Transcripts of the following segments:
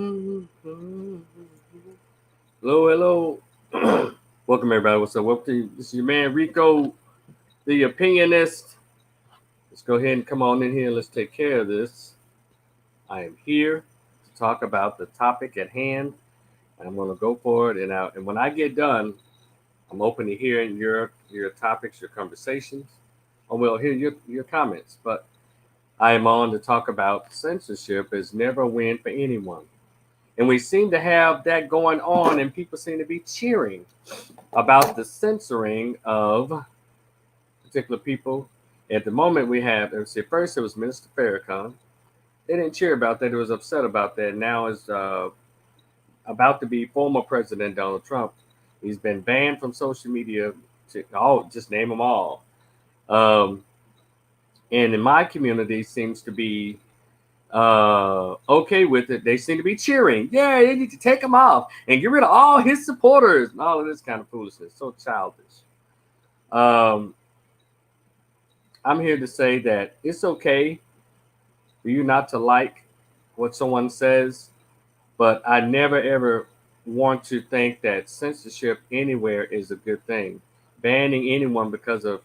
Hello, hello. Welcome everybody. What's up? Welcome to this is your man Rico, the opinionist. Let's go ahead and come on in here. Let's take care of this. I am here to talk about the topic at hand, and I'm going to go for it. And when I get done, I'm open to hearing your topics, your conversations. I will hear your comments. But I am on to talk about censorship is never a win for anyone. And we seem to have that going on, and people seem to be cheering about the censoring of particular people. At the moment, we have, let's see, first it was Minister Farrakhan. They didn't cheer about that. They was upset about that. Now is about to be former President Donald Trump. He's been banned from social media. Just name them all. Um, and in my community, seems to be okay with it. They seem to be cheering. Yeah, they need to take him off and get rid of all his supporters and all of this kind of foolishness. So childish. Um, I'm here to say that it's okay for you not to like what someone says, but I never ever want to think that censorship anywhere is a good thing. Banning anyone because of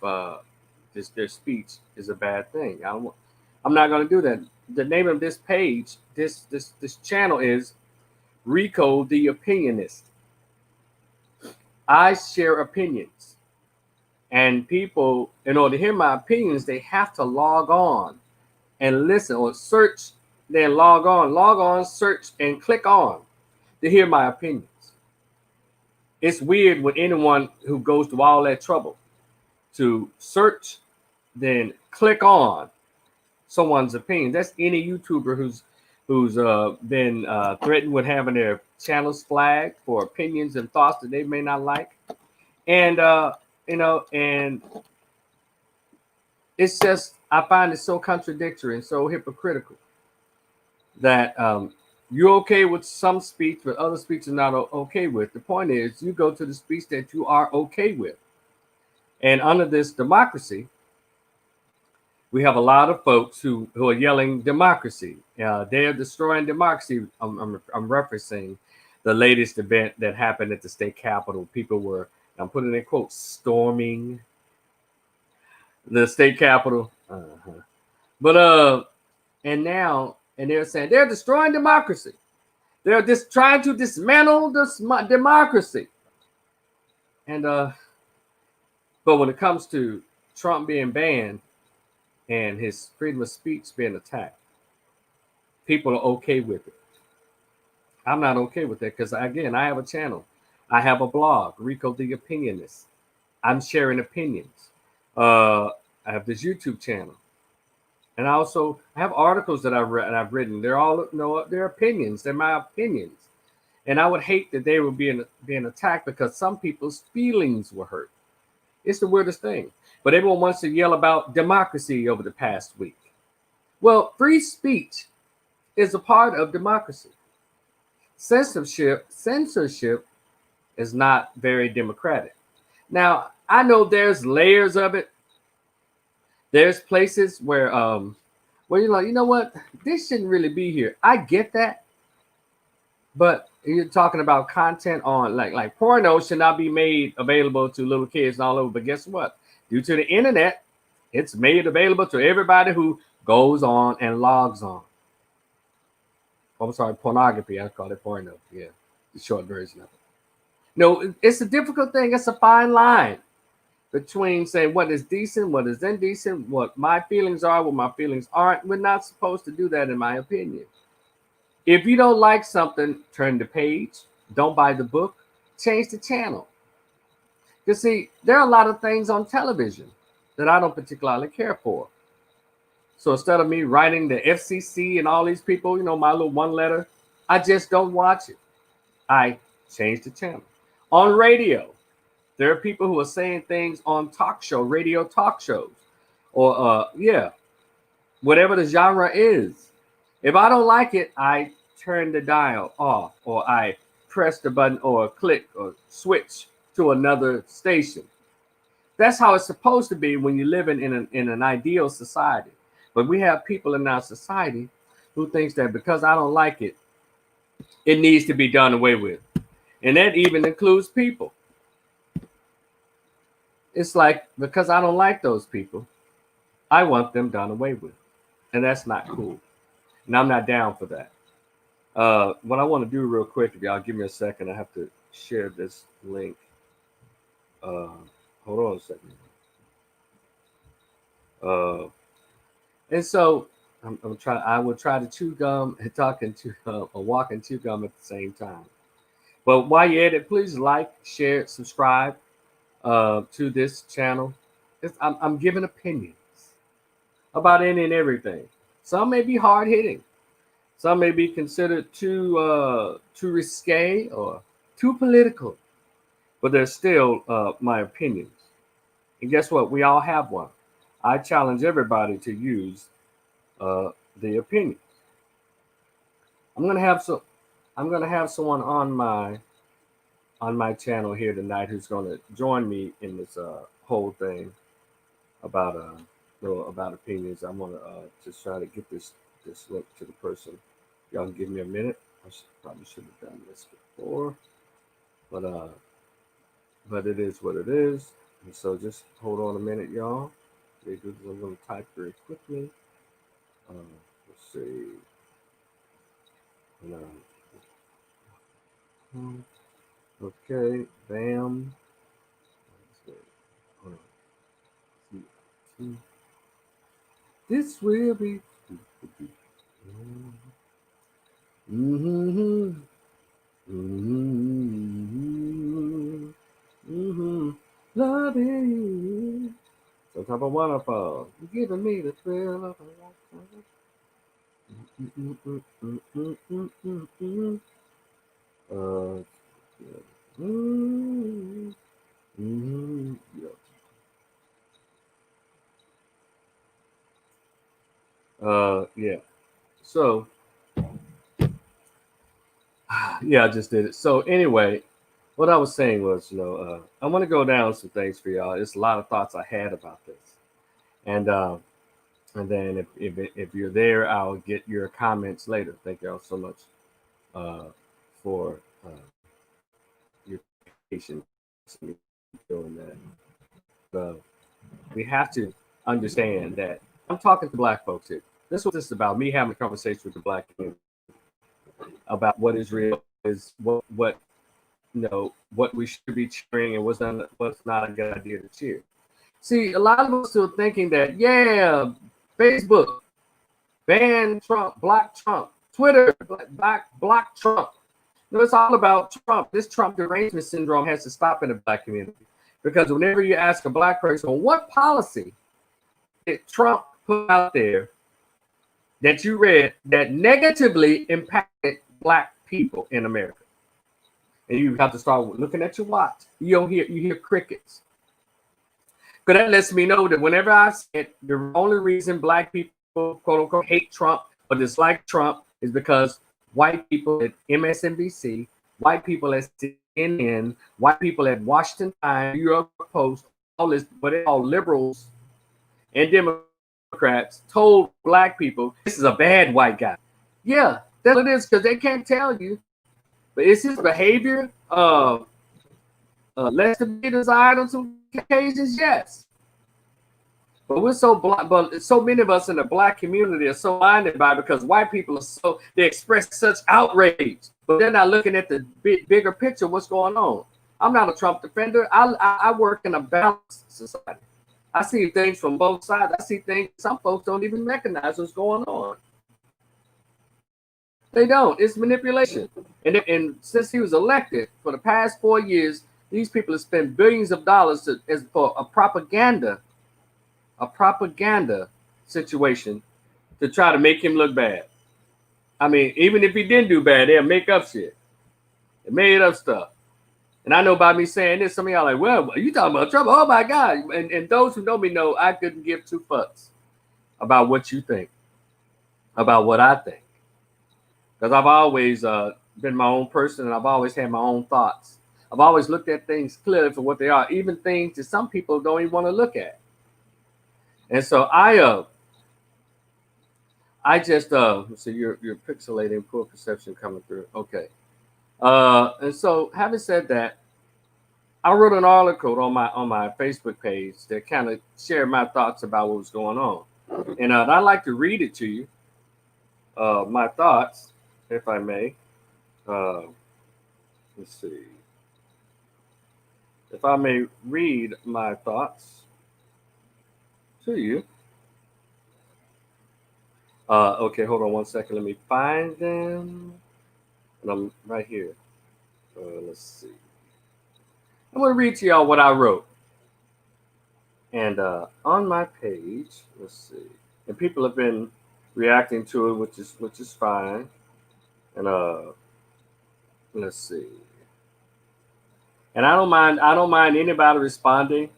their speech is a bad thing. I'm not going to do that. The name of this page, this channel is Rico the Opinionist. I share opinions, and people, in order to hear my opinions, they have to log on and listen or search, then log on, search, and click on to hear my opinions. It's weird when anyone who goes through all that trouble to search, then click on someone's opinion. That's any YouTuber who's been threatened with having their channels flagged for opinions and thoughts that they may not like, and and it's just I find it so contradictory and so hypocritical that you're okay with some speech, but other speech is not okay with. The point is, you go to the speech that you are okay with, and under this democracy, we have a lot of folks who are yelling democracy. They are destroying democracy. I'm referencing the latest event that happened at the state capitol. People were, I'm putting in quotes, storming the state capitol. But and now, and they're saying they're destroying democracy. They're just trying to dismantle this democracy. And but when it comes to Trump being banned and his freedom of speech being attacked, people are okay with it. I'm not okay with that because, again, I have a channel. I have a blog, Rico the Opinionist. I'm sharing opinions. I have this YouTube channel. And I also have articles that I've written. They're all they're opinions. They're my opinions. And I would hate that they were being attacked because some people's feelings were hurt. It's the weirdest thing. But everyone wants to yell about democracy over the past week. Well, free speech is a part of democracy. Censorship is not very democratic. Now, I know there's layers of it. There's places where you're like, you know what, this shouldn't really be here. I get that, but you're talking about content on like porno should not be made available to little kids all over. But guess what? Due to the internet, it's made available to everybody who goes on and logs on. Oh, I'm sorry, pornography. I call it porno. Yeah, the short version of it. No, it's a difficult thing. It's a fine line between saying what is decent, what is indecent, what my feelings are, what my feelings aren't. We're not supposed to do that, in my opinion. If you don't like something, turn the page. Don't buy the book. Change the channel. You see, there are a lot of things on television that I don't particularly care for. So instead of me writing the FCC and all these people, my little one letter, I just don't watch it. I change the channel. On radio, there are people who are saying things on radio talk shows, or whatever the genre is. If I don't like it, I turn the dial off, or I press the button, or click, or switch to another station. That's how it's supposed to be when you live in an ideal society. But we have people in our society who thinks that because I don't like it, it needs to be done away with. And that even includes people. It's like, because I don't like those people, I want them done away with. And that's not cool. And I'm not down for that. What I want to do real quick, if y'all give me a second, I have to share this link. Hold on a second. And so I'm trying. I will try to chew gum and talking to or walk and chew gum at the same time. But while you're at it, please like, share, subscribe to this channel. I'm giving opinions about any and everything. Some may be hard hitting. Some may be considered too risque or too political, but they're still my opinions. And guess what? We all have one. I challenge everybody to use the opinions. I'm gonna have someone on my channel here tonight who's gonna join me in this whole thing about about opinions. I'm gonna just try to get this link to the person. Y'all can give me a minute. Probably should have done this before, but it is what it is. And so just hold on a minute, y'all. I'm gonna type very quickly. Let's see. Okay, bam. This will be. Mm-hmm. Mm-hmm. Mm-hmm. Loving you. So type of wonderful. You're giving me the thrill of a lifetime. Yeah. So, yeah, I just did it. So anyway, what I was saying was, I want to go down some things for y'all. There's a lot of thoughts I had about this, and then if you're there, I'll get your comments later. Thank y'all so much for your patience doing that. We have to understand that I'm talking to black folks here. This is about me having a conversation with the black community about what is real, is what what we should be cheering and what's not a good idea to cheer. See, a lot of us still thinking that, yeah, Facebook, ban Trump, block Trump, Twitter, block Trump. No, it's all about Trump. This Trump derangement syndrome has to stop in the black community. Because whenever you ask a black person, what policy did Trump put out there that you read that negatively impacted black people in America? And you have to start looking at your watch. You hear crickets. Because that lets me know that whenever I said the only reason black people, quote unquote, hate Trump or dislike Trump is because white people at MSNBC, white people at CNN, white people at Washington Times, New York Post, all this, what they call liberals and Democrats, told black people this is a bad white guy. Yeah, that's what it is, because they can't tell you. But is his behavior less to be desired on some occasions? Yes. But we're so blind, but so many of us in the black community are so blinded by it because white people are they express such outrage, but they're not looking at the bigger picture of what's going on. I'm not a Trump defender. I work in a balanced society. I see things from both sides. I see things some folks don't even recognize what's going on. They don't. It's manipulation. And since he was elected for the past 4 years, these people have spent billions of dollars for a propaganda situation to try to make him look bad. I mean, even if he didn't do bad, they'll make up shit. They made up stuff. And I know by me saying this, some of y'all are like, well, you talking about Trump? Oh my God. And those who know me know I couldn't give two fucks about what you think, about what I think. Because I've always been my own person and I've always had my own thoughts. I've always looked at things clearly for what they are, even things that some people don't even want to look at. And so I just so you're pixelating poor perception coming through. Okay. And so having said that, I wrote an article on my Facebook page that kind of shared my thoughts about what was going on, and I'd like to read it to you. My thoughts, if I may. Uh, let's see. If I may read my thoughts to you. Okay, hold on one second. Let me find them. And I'm right here. Let's see. I'm going to read to y'all what I wrote. And on my page, let's see. And people have been reacting to it, which is fine. And let's see. And I don't mind anybody responding.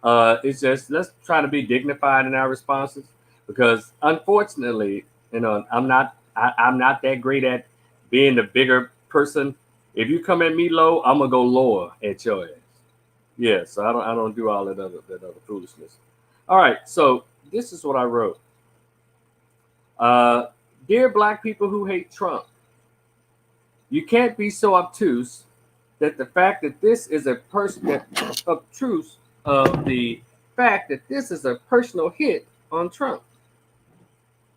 It's just let's try to be dignified in our responses because unfortunately, I'm not that great at being the bigger person. If you come at me low, I'm gonna go lower at your ass. Yeah, so I don't do all that other foolishness. All right, so this is what I wrote. Uh, Dear Black people who hate Trump, you can't be so obtuse that the fact that this is a person that obtuse of the fact that this is a personal hit on Trump.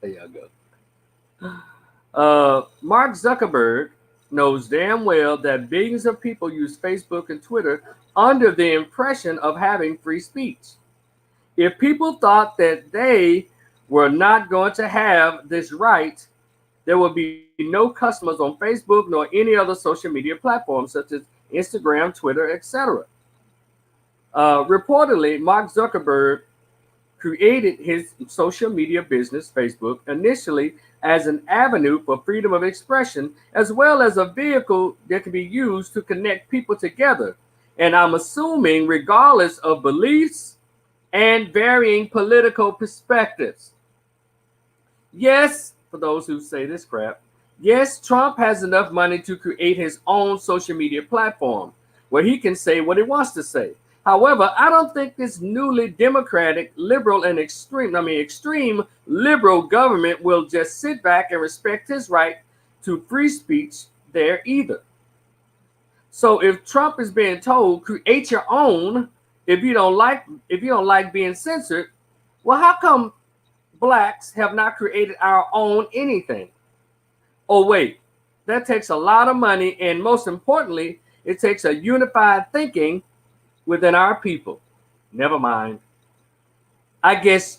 There y'all go. Mark Zuckerberg knows damn well that billions of people use Facebook and Twitter under the impression of having free speech. If people thought that they were not going to have this right, there will be no customers on Facebook nor any other social media platforms such as Instagram, Twitter, etc. Reportedly, Mark Zuckerberg created his social media business, Facebook, initially as an avenue for freedom of expression, as well as a vehicle that can be used to connect people together. And I'm assuming, regardless of beliefs and varying political perspectives. Yes, for those who say this crap, yes, Trump has enough money to create his own social media platform where he can say what he wants to say. However, I don't think this newly democratic, liberal, and extreme liberal government will just sit back and respect his right to free speech there either. So if Trump is being told create your own if you don't like being censored, well, how come blacks have not created our own anything? Oh wait, that takes a lot of money, and most importantly, it takes a unified thinking within our people. Never mind. I guess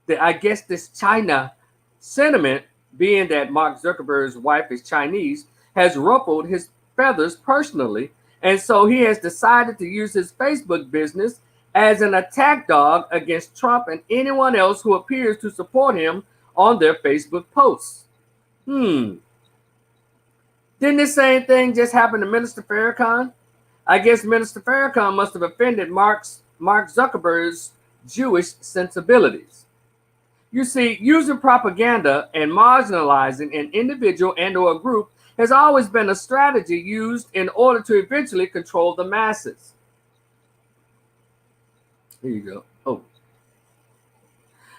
this China sentiment, being that Mark Zuckerberg's wife is Chinese, has ruffled his feathers personally, and so he has decided to use his Facebook business as an attack dog against Trump and anyone else who appears to support him on their Facebook posts. Didn't this same thing just happen to Minister Farrakhan? I guess Minister Farrakhan must have offended Mark Zuckerberg's Jewish sensibilities. You see, using propaganda and marginalizing an individual and or a group has always been a strategy used in order to eventually control the masses. Here you go. Oh.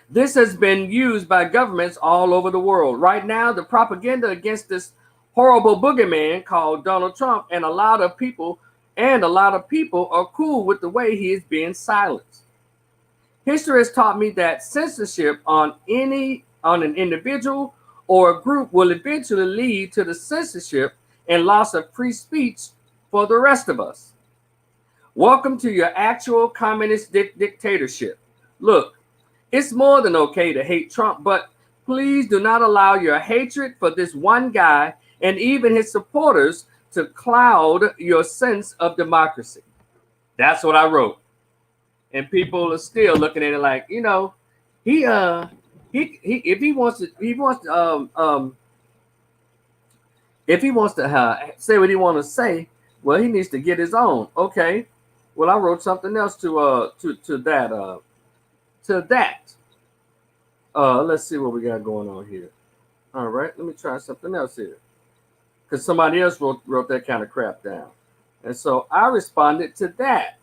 This has been used by governments all over the world. Right now, the propaganda against this horrible boogeyman called Donald Trump and a lot of people are cool with the way he is being silenced. History has taught me that censorship on an individual or a group will eventually lead to the censorship and loss of free speech for the rest of us. Welcome to your actual communist dictatorship. Look, it's more than okay to hate Trump, but please do not allow your hatred for this one guy and even his supporters to cloud your sense of democracy. That's what I wrote. And people are still looking at it like, he if he wants to say what he wants to say, well, he needs to get his own. Okay. Well, I wrote something else to that. Let's see what we got going on here. All right, let me try something else here. Because somebody else wrote that kind of crap down. And so I responded to that.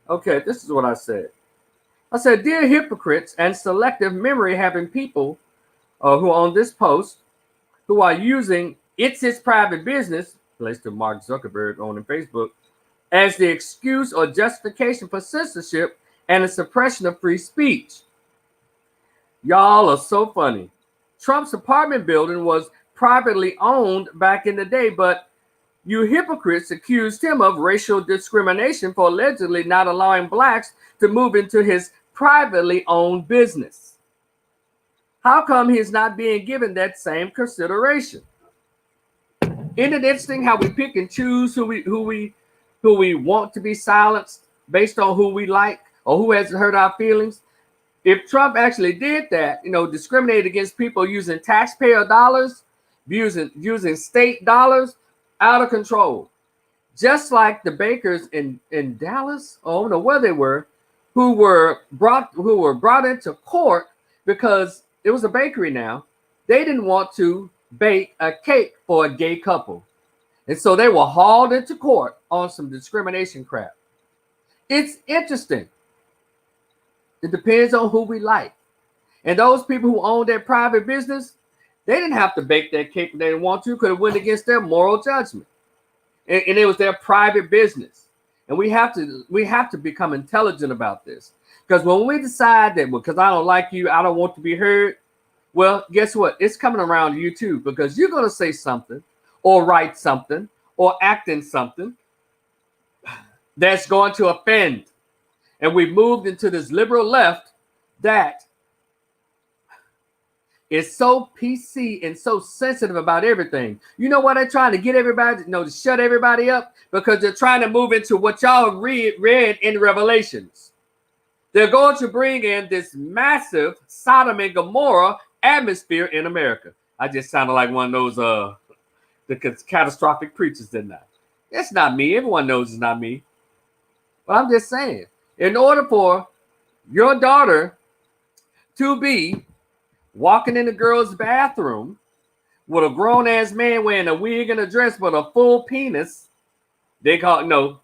Okay, this is what I said. I said, dear hypocrites and selective memory having people who are on this post, who are using it's his private business, placed to Mark Zuckerberg on Facebook, as the excuse or justification for censorship and the suppression of free speech. Y'all are so funny. Trump's apartment building was privately owned back in the day, but you hypocrites accused him of racial discrimination for allegedly not allowing blacks to move into his privately owned business. How come he's not being given that same consideration? Isn't it interesting how we pick and choose who we want to be silenced based on who we like or who has hurt our feelings? If Trump actually did that, discriminate against people using taxpayer dollars, using state dollars, out of control. Just like the bakers in Dallas, I don't know where they were, who were brought into court because it was a bakery now. They didn't want to bake a cake for a gay couple. And so they were hauled into court on some discrimination crap. It's interesting. It depends on who we like. And those people who own their private business, they didn't have to bake that cake if they didn't want to, could have went against their moral judgment. And it was their private business. And we have to become intelligent about this. Because when we decide that, because I don't like you, I don't want to be heard, well, guess what? It's coming around you too, because you're going to say something or write something or act in something that's going to offend. And we've moved into this liberal left that is so PC and so sensitive about everything. You know why they're trying to get everybody, to shut everybody up? Because they're trying to move into what y'all read in Revelations. They're going to bring in this massive Sodom and Gomorrah atmosphere in America. I just sounded like one of those the catastrophic preachers, didn't I? It's not me. Everyone knows it's not me. But I'm just saying, in order for your daughter to be walking in the girl's bathroom with a grown-ass man wearing a wig and a dress but a full penis, you know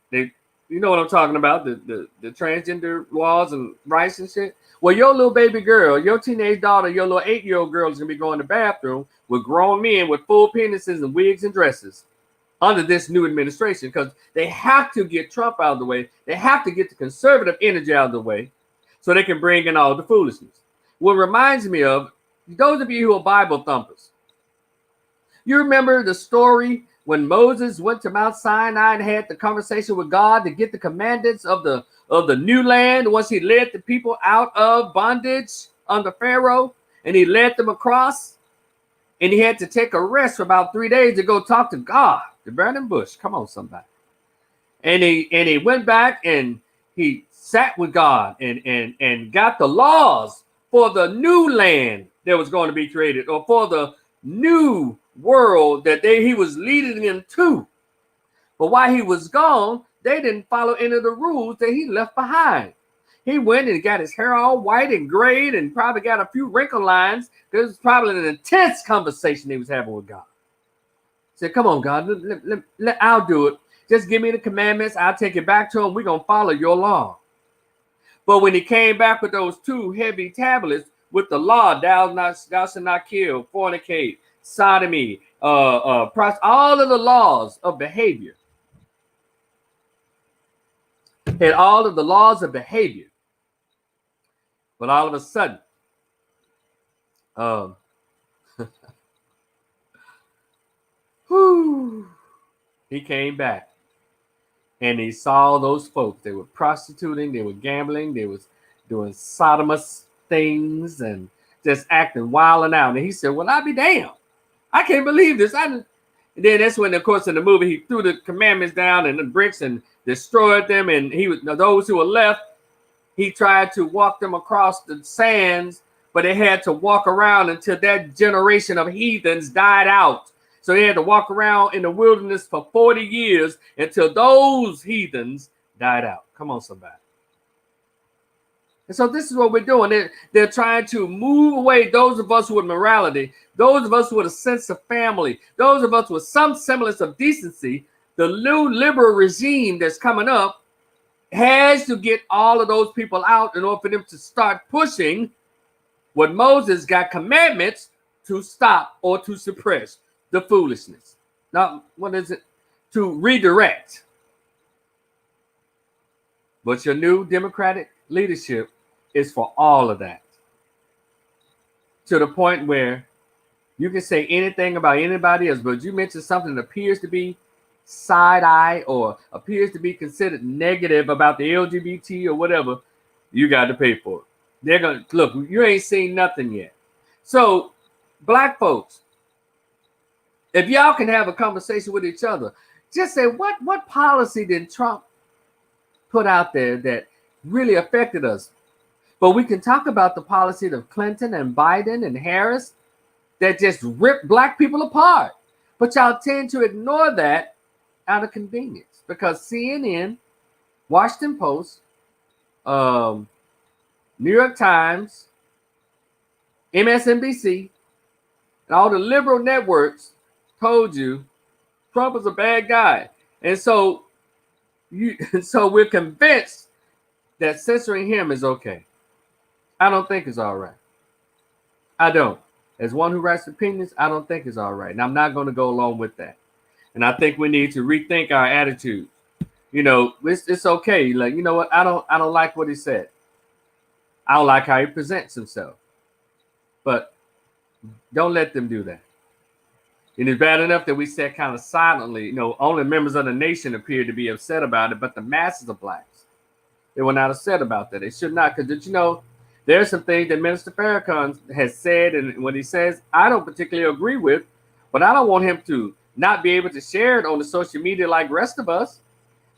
what I'm talking about, the transgender laws and rights and shit. Well, your little baby girl, your teenage daughter, your little 8-year-old girl is going to be going to the bathroom with grown men with full penises and wigs and dresses under this new administration, because they have to get Trump out of the way. They have to get the conservative energy out of the way so they can bring in all the foolishness. What reminds me of, those of you who are Bible thumpers, you remember the story when Moses went to Mount Sinai and had the conversation with God to get the commandments of the new land once he led the people out of bondage under Pharaoh, and he led them across, and he had to take a rest for about 3 days to go talk to God, the burning bush. Come on, somebody. And he went back and he sat with God and got the laws for the new land that was going to be created, or for the new world that he was leading them to. But while he was gone, they didn't follow any of the rules that he left behind. He went and got his hair all white and grayed and probably got a few wrinkle lines, because it was probably an intense conversation he was having with God. He said, come on, God, I'll do it. Just give me the commandments. I'll take it back to him. We're going to follow your law. But when he came back with those 2 heavy tablets with the law, thou shalt not kill, fornicate, sodomy, all of the laws of behavior. Had all of the laws of behavior. But all of a sudden, he came back and he saw those folks. They were prostituting, they were gambling, they was doing sodomous things and just acting wild and out. And he said, well, I'll be damned. I can't believe this. And then that's when, of course, in the movie, he threw the commandments down and the bricks and destroyed them. And those who were left, he tried to walk them across the sands, but they had to walk around until that generation of heathens died out. So they had to walk around in the wilderness for 40 years until those heathens died out. Come on, somebody. And so this is what we're doing. They're trying to move away those of us with morality, those of us with a sense of family, those of us with some semblance of decency. The new liberal regime that's coming up has to get all of those people out in order for them to start pushing what Moses got commandments to stop or to suppress, the foolishness. Now, what is it? To redirect. But your new Democratic leadership is for all of that. To the point where you can say anything about anybody else, but you mention something that appears to be side-eye or appears to be considered negative about the LGBT or whatever, you got to pay for it. They're going to, look, you ain't seen nothing yet. So, black folks, if y'all can have a conversation with each other, just say, what policy did Trump put out there that really affected us? But we can talk about the policy of Clinton and Biden and Harris that just ripped black people apart. But y'all tend to ignore that out of convenience because CNN, Washington Post, New York Times, MSNBC, and all the liberal networks told you Trump is a bad guy. And so we're convinced that censoring him is okay. I don't think it's all right. I don't. As one who writes opinions, I don't think it's all right. And I'm not going to go along with that. And I think we need to rethink our attitude. You know, it's okay. Like, you know what? I don't like what he said. I don't like how he presents himself. But don't let them do that. And it's bad enough that we said kind of silently, you know, only members of the nation appear to be upset about it, but the masses of blacks, they were not upset about that. They should not, because did you know, there's some things that Minister Farrakhan has said, and what he says, I don't particularly agree with, but I don't want him to not be able to share it on the social media like the rest of us.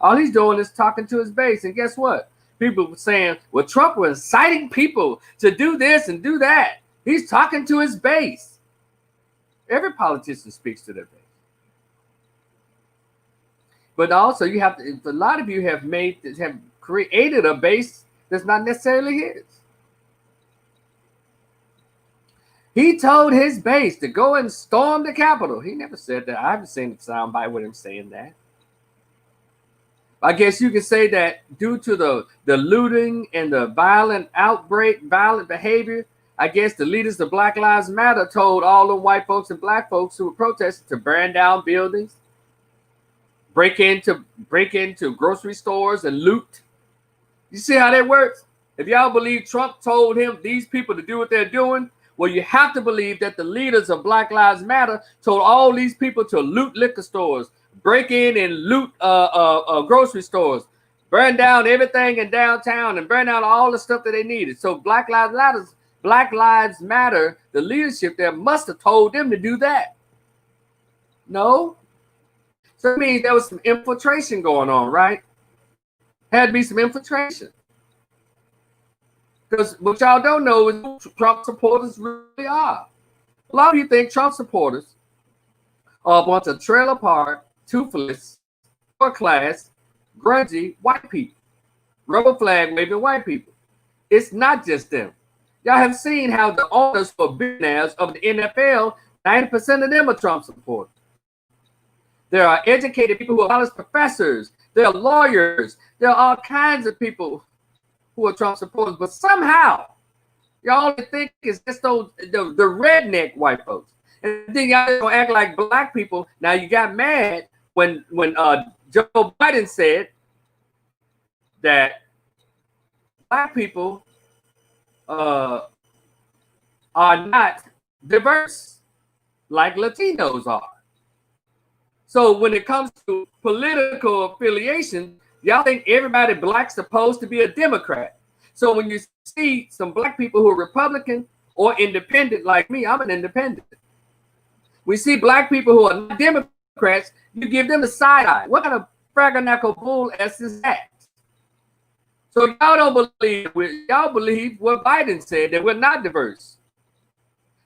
All he's doing is talking to his base. And guess what? People were saying, well, Trump was inciting people to do this and do that. He's talking to his base. Every politician speaks to their base. But also, you have to, a lot of you have created a base that's not necessarily his. He told his base to go and storm the Capitol. He never said that. I haven't seen a soundbite with him saying that. I guess you could say that due to the looting and the violent behavior, I guess the leaders of Black Lives Matter told all the white folks and black folks who were protesting to burn down buildings, break into grocery stores and loot. You see how that works? If y'all believe Trump told these people to do what they're doing, well, you have to believe that the leaders of Black Lives Matter told all these people to loot liquor stores, break in and loot grocery stores, burn down everything in downtown, and burn down all the stuff that they needed. So Black Lives Matter, the leadership there must have told them to do that. No. So it means there was some infiltration going on, right? Had to be some infiltration. Because what y'all don't know is who Trump supporters really are. A lot of you think Trump supporters are a bunch of trailer park, toothless, poor class, grungy white people, rubber flag waving white people. It's not just them. Y'all have seen how the owners for billionaires of the NFL, 90% of them are Trump supporters. There are educated people who are college professors. There are lawyers. There are all kinds of people who are Trump supporters. But somehow, y'all only think it's just the redneck white folks. And then y'all don't act like black people. Now you got mad when Joe Biden said that black people are not diverse like Latinos are. So when it comes to political affiliation, y'all think everybody black's supposed to be a Democrat. So when you see some black people who are Republican or independent like me, I'm an independent. We see black people who are not Democrats, you give them the side eye. What kind of fraganaco bull ass is that? So y'all don't believe, y'all believe what Biden said, that we're not diverse.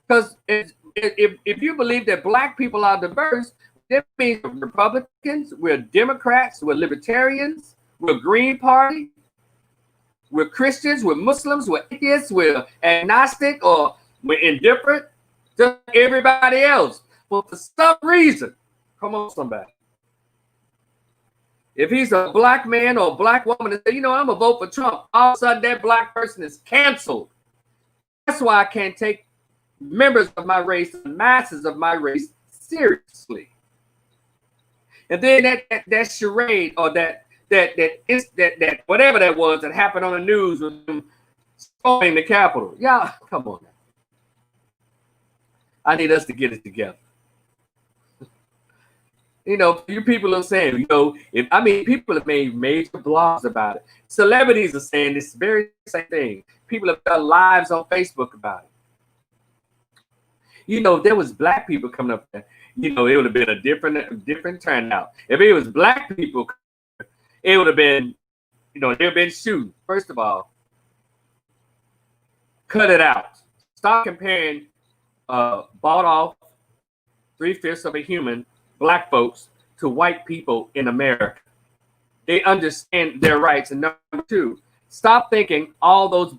Because if you believe that black people are diverse, that means we're Republicans, we're Democrats, we're Libertarians, we're Green Party, we're Christians, we're Muslims, we're atheists, we're agnostic, or we're indifferent to everybody else. But for some reason, come on, somebody. If he's a black man or a black woman and say, you know, I'm gonna vote for Trump, all of a sudden that black person is canceled. That's why I can't take members of my race, the masses of my race, seriously. And then that charade or that whatever that was that happened on the news with them storming the Capitol. Yeah, come on now. I need us to get it together. You know, you people are saying, you know, people have made major blogs about it. Celebrities are saying this very same thing. People have done lives on Facebook about it. You know, if there was black people coming up there, you know, it would have been a different turnout. If it was black people, it would have been, you know, they've been shooting. First of all, cut it out. Stop comparing bought off 3/5 of a human, black folks, to white people in America. They understand their rights. And number two, stop thinking all those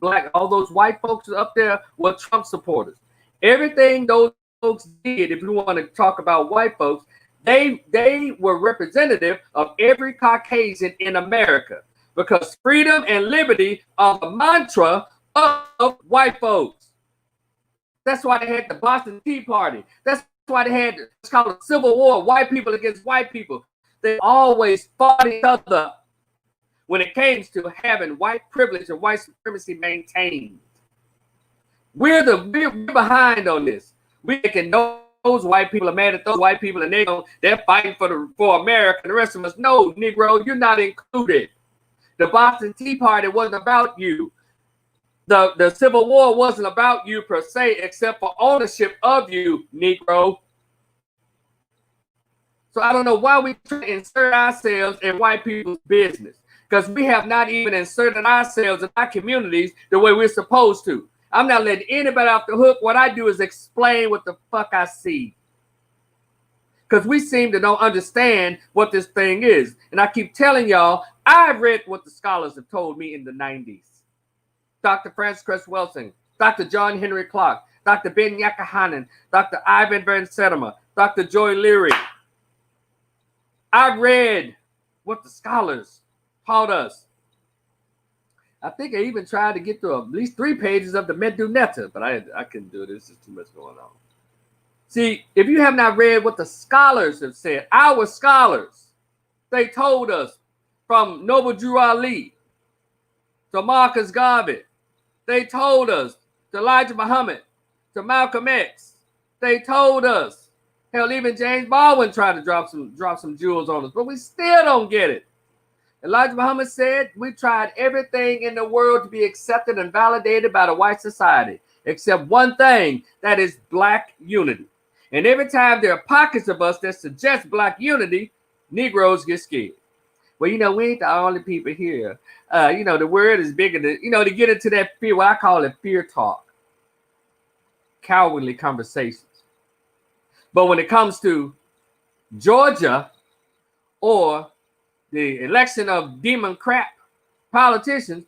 white folks up there were Trump supporters. Everything those folks did, if you want to talk about white folks, they were representative of every Caucasian in America, because freedom and liberty are the mantra of white folks. That's why they had the Boston Tea Party. That's why they had, it's called a civil war, white people against white people. They always fought each other when it came to having white privilege and white supremacy maintained. We're behind on this. We can know those white people are mad at those white people, and they're fighting for America. And the rest of us, no, Negro, you're not included. The Boston Tea Party wasn't about you. The Civil War wasn't about you per se, except for ownership of you, Negro. So I don't know why we try to insert ourselves in white people's business, because we have not even inserted ourselves in our communities the way we're supposed to. I'm not letting anybody off the hook. What I do is explain what the fuck I see, because we seem to don't understand what this thing is. And I keep telling y'all, I've read what the scholars have told me in the 90s. Dr. Francis Cress Welsing, Dr. John Henry Clark, Dr. Ben Yakahanan, Dr. Ivan Van Sedema, Dr. Joy Leary. I read what the scholars taught us. I think I even tried to get through at least 3 pages of the Medunetta, but I couldn't do it. There's just too much going on. See, if you have not read what the scholars have said, our scholars, they told us, from Noble Drew Ali to Marcus Garvey, they told us, to Elijah Muhammad, to Malcolm X, they told us. Hell, even James Baldwin tried to drop some jewels on us, but we still don't get it. Elijah Muhammad said, we tried everything in the world to be accepted and validated by the white society, except one thing, that is black unity. And every time there are pockets of us that suggest black unity, Negroes get scared. Well, you know, we ain't the only people here. You know, the word is bigger than, you know, to get into that fear, what I call it fear talk, cowardly conversations. But when it comes to Georgia or the election of demon crap politicians,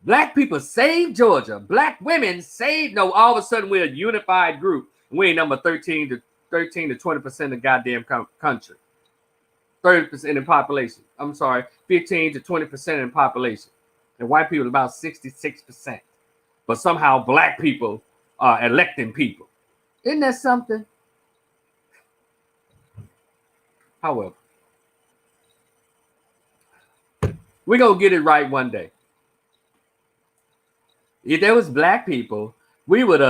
black people saved Georgia. Black women saved. No, all of a sudden we're a unified group. We ain't number 13 to 20% of the goddamn country. 30% in population. I'm sorry, 15 to 20% in population. And white people about 66%. But somehow black people are electing people. Isn't that something? However, we're going to get it right one day. If there was black people, we would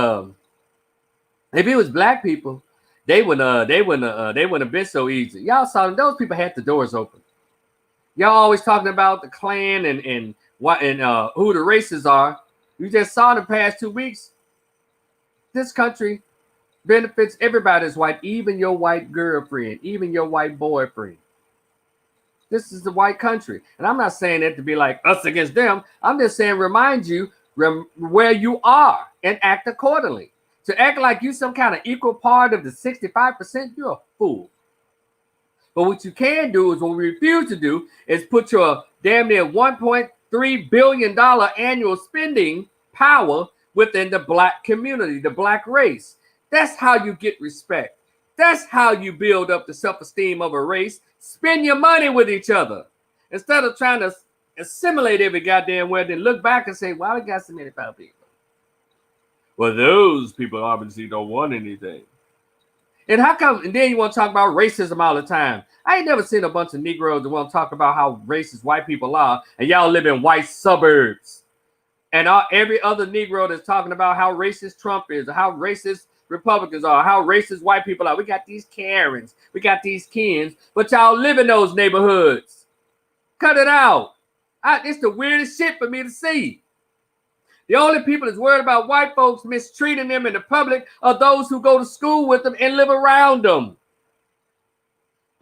if it was black people, they wouldn't have been so easy. Y'all saw them, those people had the doors open. Y'all always talking about the Klan and who the races are. You just saw in the past 2 weeks, this country benefits everybody that's white, even your white girlfriend, even your white boyfriend. This is the white country. And I'm not saying that to be like us against them. I'm just saying remind you where you are and act accordingly. To act like you some kind of equal part of the 65%, you're a fool. But what you can do is, what we refuse to do, is put your damn near $1.3 billion annual spending power within the black community, the black race. That's how you get respect. That's how you build up the self-esteem of a race. Spend your money with each other. Instead of trying to assimilate every goddamn word, then look back and say, why we got so many poor people? Well, those people obviously don't want anything. And how come, and then you want to talk about racism all the time? I ain't never seen a bunch of Negroes that want to talk about how racist white people are, and y'all live in white suburbs. And every other Negro that's talking about how racist Trump is, or how racist Republicans are, how racist white people are. We got these Karens, we got these Kens, but y'all live in those neighborhoods. Cut it out. It's the weirdest shit for me to see. The only people that's worried about white folks mistreating them in the public are those who go to school with them and live around them.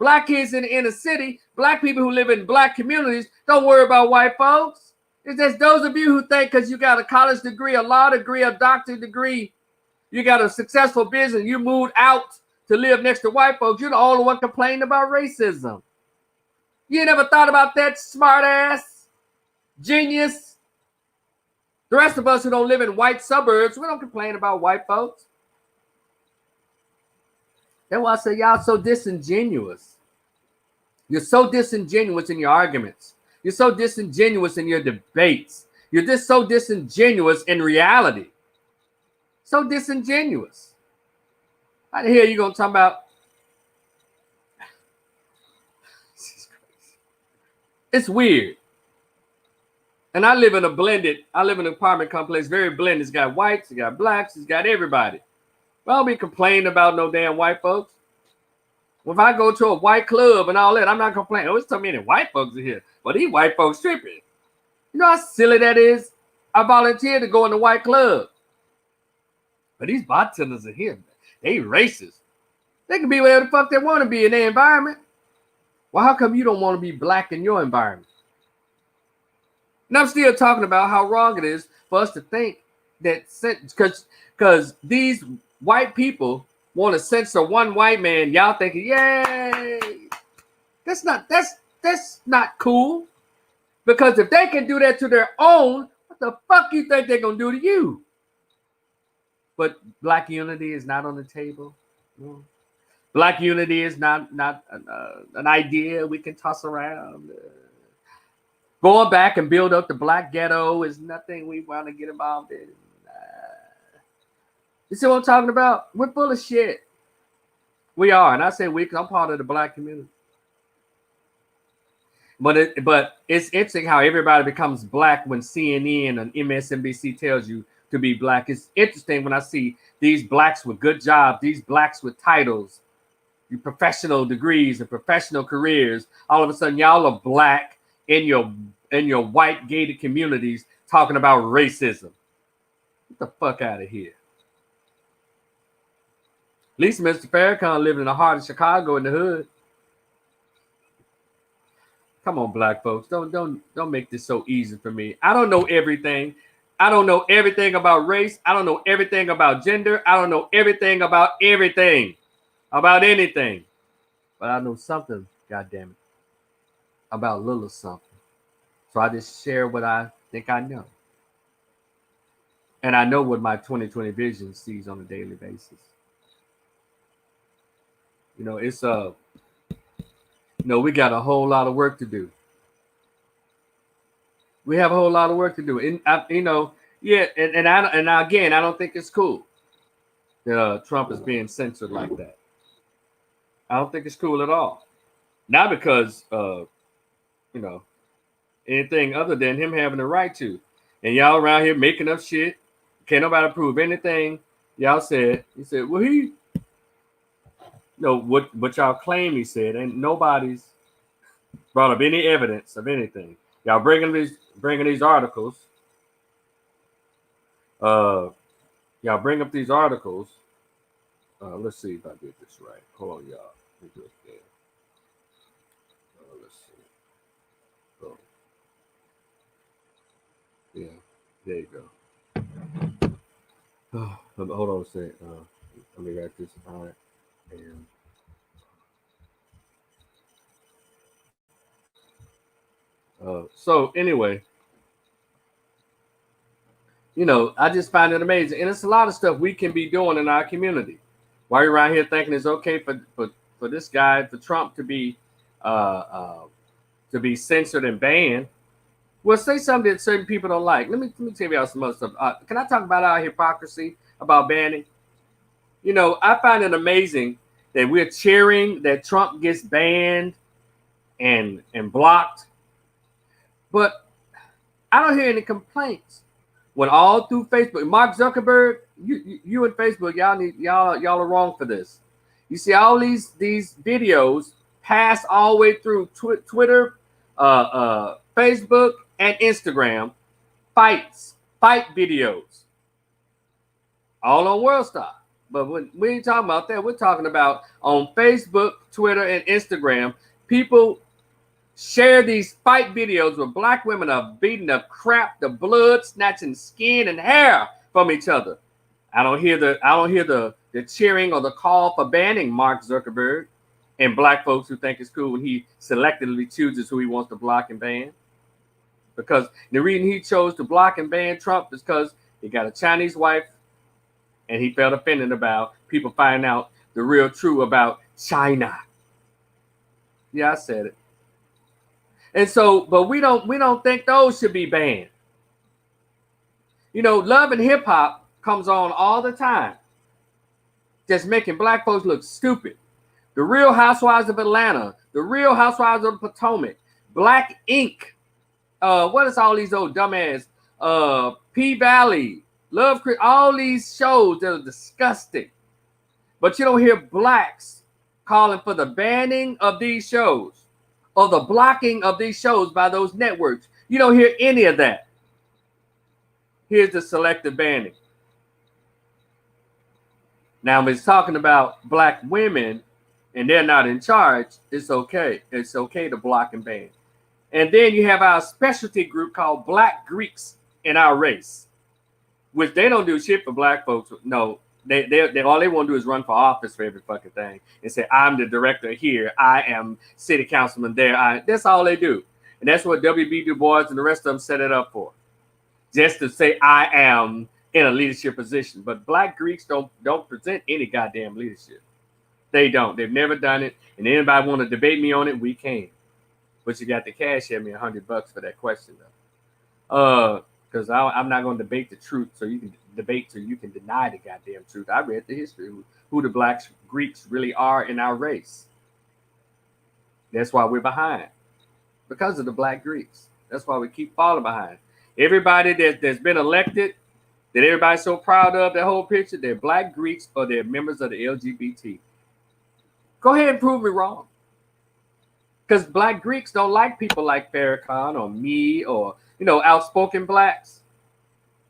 Black kids in the inner city, black people who live in black communities, don't worry about white folks. It's just those of you who think because you got a college degree, a law degree, a doctorate degree, you got a successful business, you moved out to live next to white folks, you're the only one complaining about racism. You never thought about that, smart ass, genius? The rest of us who don't live in white suburbs, we don't complain about white folks. That's why I say y'all so disingenuous. You're so disingenuous in your arguments. You're so disingenuous in your debates. You're just so disingenuous in reality. So disingenuous. How the hell you gonna talk about? It's weird. And I live in an apartment complex, very blended. It's got whites, it's got blacks, it's got everybody. I don't be complaining about no damn white folks. Well, if I go to a white club and all that, I'm not complaining. Oh, it's so many white folks in here. But these white folks tripping. You know how silly that is? I volunteered to go in the white club. But these bartenders are here. They racist. They can be whatever the fuck they want to be in their environment. Well, how come you don't want to be black in your environment? And I'm still talking about how wrong it is for us to think that because these white people want to censor one white man, y'all thinking, yay. That's not cool. Because if they can do that to their own, what the fuck you think they're gonna do to you? But black unity is not on the table. No. Black unity is not an idea we can toss around. Going back and build up the black ghetto is nothing we want to get involved in. You see what I'm talking about? We're full of shit. We are, and I say we because I'm part of the black community. But it's interesting how everybody becomes black when CNN and MSNBC tells you to be black. It's interesting when I see these blacks with good jobs, these blacks with titles, your professional degrees and professional careers. All of a sudden, y'all are black in your white gated communities talking about racism. Get the fuck out of here. At least Mr. Farrakhan lived in the heart of Chicago in the hood. Come on, black folks. Don't make this so easy for me. I don't know everything. I don't know everything about race. I don't know everything about gender. I don't know everything about everything. About anything. But I know something, goddammit, about a little something. So I just share what I think I know. And I know what my 2020 vision sees on a daily basis. You know, it's we got a whole lot of work to do. We have a whole lot of work to do. And and again, I don't think it's cool that Trump is being censored like that. I don't think it's cool at all. Not because anything other than him having the right to. And y'all around here making up shit. Can't nobody prove anything y'all said. He said, well, what y'all claim he said, and nobody's brought up any evidence of anything. Y'all bringing these articles. Y'all bring up these articles. Let's see if I did this right. Hold on, y'all. Let's see. Oh. Yeah, there you go. Hold on a second. Let me write this out. So anyway, I just find it amazing. And it's a lot of stuff we can be doing in our community. Why are you around here thinking it's okay for this guy, for Trump uh, uh, to be censored and banned? Well, say something that certain people don't like. Let me tell you some other stuff. Can I talk about our hypocrisy about banning? You know, I find it amazing that we're cheering that Trump gets banned and blocked, but I don't hear any complaints. When all through Facebook, Mark Zuckerberg, you and Facebook, y'all are wrong for this. You see all these videos pass all the way through Twitter, Facebook, and Instagram, fight videos, all on World Star. But when we ain't talking about that, we're talking about on Facebook, Twitter, and Instagram, people share these fight videos where black women are beating the crap, the blood, snatching skin and hair from each other. I don't hear the cheering or the call for banning Mark Zuckerberg and black folks who think it's cool when he selectively chooses who he wants to block and ban. Because the reason he chose to block and ban Trump is because he got a Chinese wife and he felt offended about people finding out the real truth about China. Yeah, I said it. And so, but we don't think those should be banned. You know, Love and Hip Hop comes on all the time, just making black folks look stupid. The Real Housewives of Atlanta, The Real Housewives of Potomac, Black Ink. What is all these old dumbass? P Valley, Love Creek, all these shows that are disgusting. But you don't hear blacks calling for the banning of these shows or the blocking of these shows by those networks. You don't hear any of that. Here's the selective banning. Now, when it's talking about black women and they're not in charge, it's okay. It's okay to block and ban. And then you have our specialty group called Black Greeks in our race, which they don't do shit for black folks. No, they all they want to do is run for office for every fucking thing and say, I'm the director here. I am city councilman there. That's all they do. And that's what W.B. Du Bois and the rest of them set it up for. Just to say I am in a leadership position. But black Greeks don't present any goddamn leadership. They don't. They've never done it. And anybody want to debate me on it, we can. But you got to cash at me $100 for that question, though. Because I'm not going to debate the truth, so you can debate so you can deny the goddamn truth. I read the history, who the black Greeks really are in our race. That's why we're behind, because of the black Greeks. That's why we keep falling behind. Everybody that's been elected, that everybody's so proud of, that whole picture, they're black Greeks or they're members of the LGBT. Go ahead and prove me wrong. Because black Greeks don't like people like Farrakhan or me or, outspoken blacks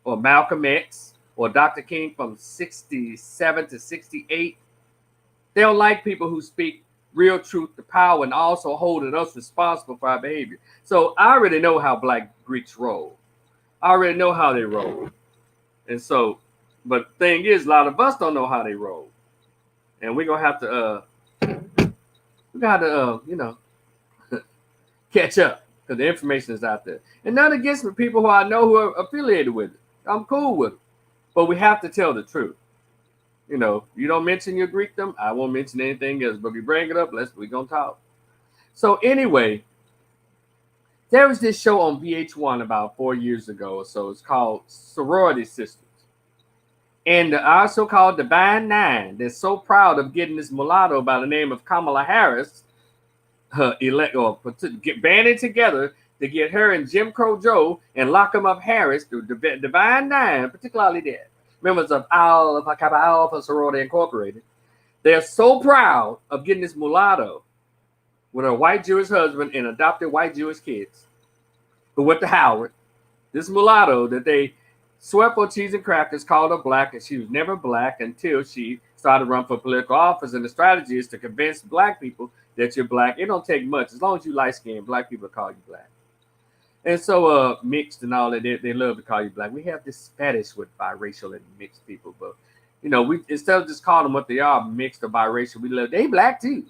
or Malcolm X or Dr. King from 67 to 68. They don't like people who speak real truth to power and also holding us responsible for our behavior. So I already know how black Greeks roll. I already know how they roll. And so, but the thing is, a lot of us don't know how they roll. And we're going to have to, catch up because the information is out there. And none against the people who I know who are affiliated with it. I'm cool with it. But we have to tell the truth. You don't mention your Greekdom, I won't mention anything else. But if you bring it up, we're going to talk. So anyway, there was this show on VH1 about 4 years ago or so. It's called Sorority Sisters. And our so-called Divine Nine, they're so proud of getting this mulatto by the name of Kamala Harris banding together to get her and Jim Crow Joe and lock them up Harris through Divine Nine, particularly the members of Alpha Sorority Incorporated. They're so proud of getting this mulatto with her white Jewish husband and adopted white Jewish kids who went to Howard. This mulatto that they swept on cheese and crackers called her black, and she was never black until she started to run for political office. And the strategy is to convince black people that you're black. It don't take much. As long as you light-skinned, black people call you black. And so mixed and all that, they love to call you black. We have this fetish with biracial and mixed people. But, we instead of just calling them what they are, mixed or biracial, we love, they black too.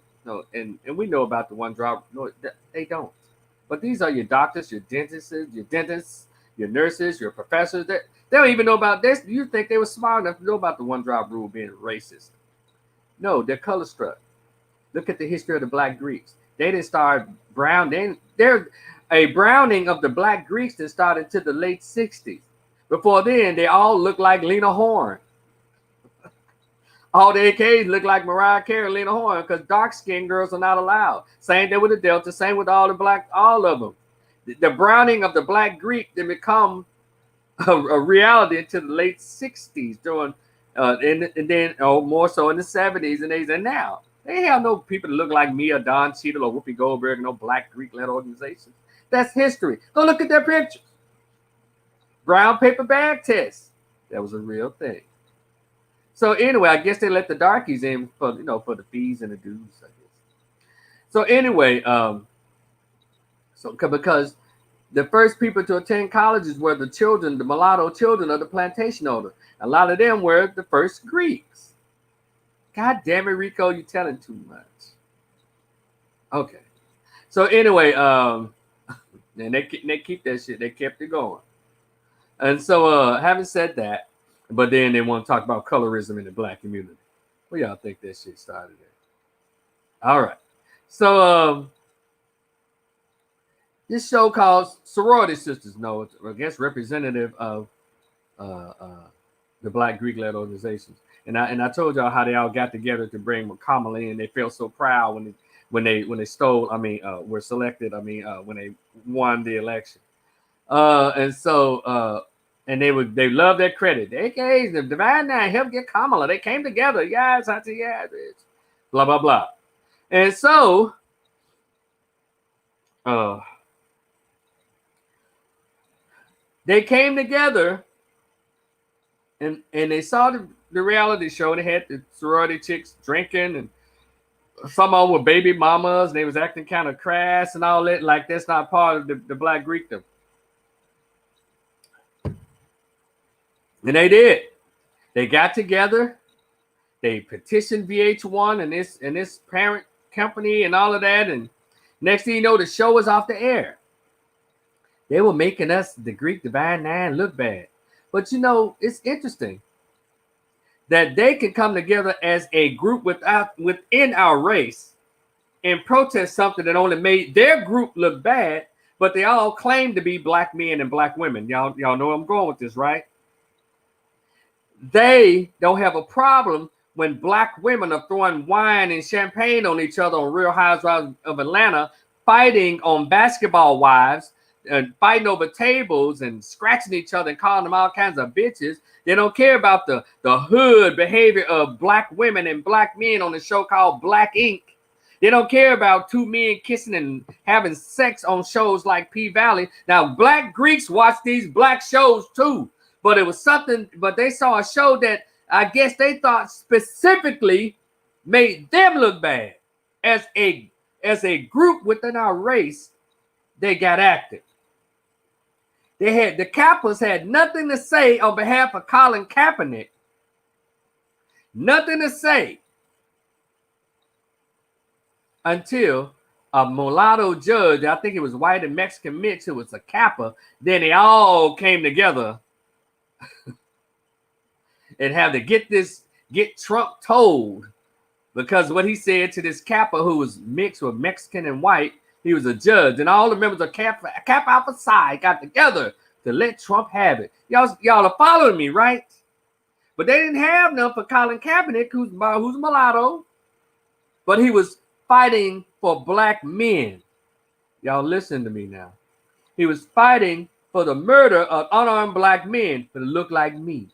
And we know about the one drop. No, they don't. But these are your doctors, your dentists, your nurses, your professors. They don't even know about this. You think they were smart enough to know about the one drop rule being racist. No, they're color struck. Look at the history of the Black Greeks. They didn't start brown. They're a browning of the Black Greeks that started to the late 60s. Before then, they all looked like Lena Horne. All the AKs look like Mariah Carey and Lena Horne because dark-skinned girls are not allowed. Same thing with the Delta, same with all the black, all of them. The browning of the Black Greek then become a reality into the late 60s during, and then more so in the 70s and 80s. And now, they have no people that look like me or Don Cheadle or Whoopi Goldberg, no Black Greek-led organizations. That's history. Go look at their pictures. Brown paper bag test. That was a real thing. So anyway, I guess they let the darkies in for for the fees and the dues, I guess. So anyway, because the first people to attend colleges were the children, the mulatto children of the plantation owner. A lot of them were the first Greeks. God damn it, Rico, you're telling too much. Okay. So anyway, and they keep that shit. They kept it going. And so having said that, but then they want to talk about colorism in the Black community. Where y'all think that shit started at? All right. So this show called Sorority Sisters. No, it's, I guess, representative of the Black Greek-led organizations. And I told y'all how they all got together to bring Kamala in. They felt so proud when they stole. Were selected. When they won the election. And so. And they love their credit. The AKAs, the Divine Nine helped get Kamala. They came together. Yes, I see. Yeah, bitch. Blah blah blah. And so, they came together, and they saw the reality show. They had the sorority chicks drinking, and some of them were baby mamas, and they was acting kind of crass and all that. Like that's not part of the Black Greekdom. And they did. They got together. They petitioned VH1 and this parent company and all of that. And next thing you know, the show was off the air. They were making us, the Greek Divine Nine, look bad. But it's interesting that they can come together as a group within our race and protest something that only made their group look bad, but they all claim to be Black men and Black women. Y'all know where I'm going with this, right? They don't have a problem when Black women are throwing wine and champagne on each other on Real Housewives of Atlanta, fighting on basketball wives, and fighting over tables and scratching each other and calling them all kinds of bitches. They don't care about the hood behavior of Black women and Black men on the show called Black Ink. They don't care about two men kissing and having sex on shows like P-Valley. Now, Black Greeks watch these Black shows too. But it was something, but they saw a show that I guess they thought specifically made them look bad. As a group within our race, they got active. The Kappas had nothing to say on behalf of Colin Kaepernick. Nothing to say until a mulatto judge, I think it was white and Mexican mix, who was a Kappa. Then they all came together and have to get Trump told, because what he said to this Kappa who was mixed with Mexican and white, he was a judge, and all the members of Kappa Alpha Psi got together to let Trump have it. Y'all are following me, right? But they didn't have none for Colin Kaepernick, who's mulatto, but he was fighting for Black men. Y'all listen to me now. He was fighting for the murder of unarmed Black men that look like me.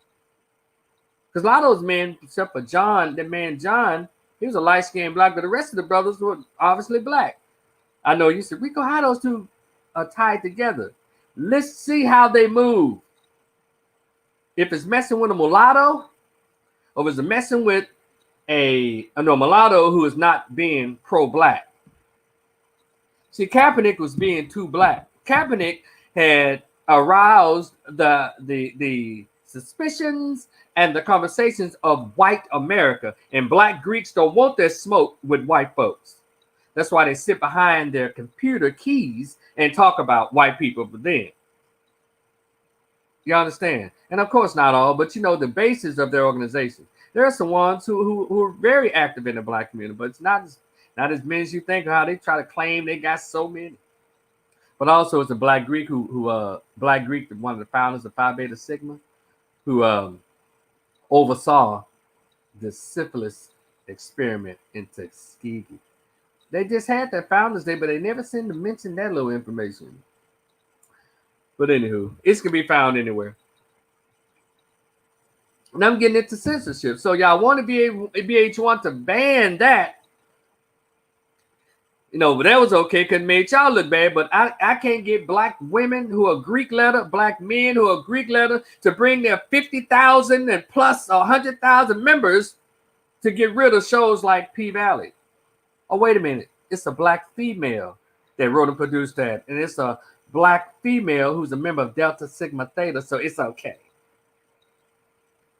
Because a lot of those men, except for John, John, he was a light-skinned Black, but the rest of the brothers were obviously Black. I know you said, Rico, how those two are tied together? Let's see how they move. If it's messing with a mulatto, or is it messing with a mulatto who is not being pro-Black? See, Kaepernick was being too Black. Kaepernick had aroused the suspicions and the conversations of white America, and Black Greeks don't want their smoke with white folks. That's why they sit behind their computer keys and talk about white people for them. You understand? And of course, not all, but the basis of their organization. There are some ones who are very active in the black community, but it's not as many as you think. How they try to claim they got so many. But also, it's a Black Greek Black Greek, one of the founders of Phi Beta Sigma, who oversaw the syphilis experiment in Tuskegee. They just had that Founders Day, but they never seemed to mention that little information. But anywho, it can be found anywhere. And I'm getting into censorship. So y'all want to be VH1 to ban that. But that was okay because it made y'all look bad. But I can't get black women who are Greek letter, black men who are Greek letter to bring their 50,000 and plus 100,000 members to get rid of shows like P-Valley. Oh, wait a minute. It's a black female that wrote and produced that. And it's a black female who's a member of Delta Sigma Theta. So it's okay.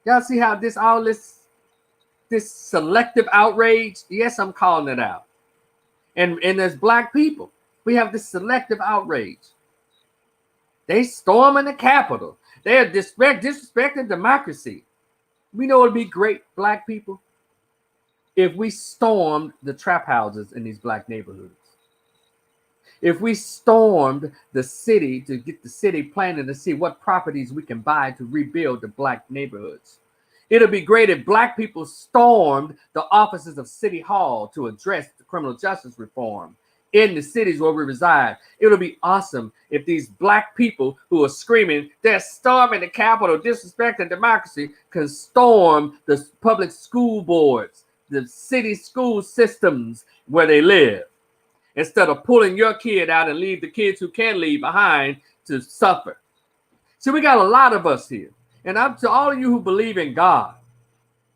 Y'all see how this selective outrage? Yes, I'm calling it out. And as black people, we have this selective outrage. They storming the Capitol. They are disrespecting democracy. We know it'd be great, black people, if we stormed the trap houses in these black neighborhoods. If we stormed the city to get the city planning to see what properties we can buy to rebuild the black neighborhoods. It'll be great if black people stormed the offices of City Hall to address the criminal justice reform in the cities where we reside. It'll be awesome if these black people who are screaming, they're storming the Capitol, disrespecting democracy, can storm the public school boards, the city school systems where they live, instead of pulling your kid out and leave the kids who can leave behind to suffer. So we got a lot of us here. And I'm to all of you who believe in God.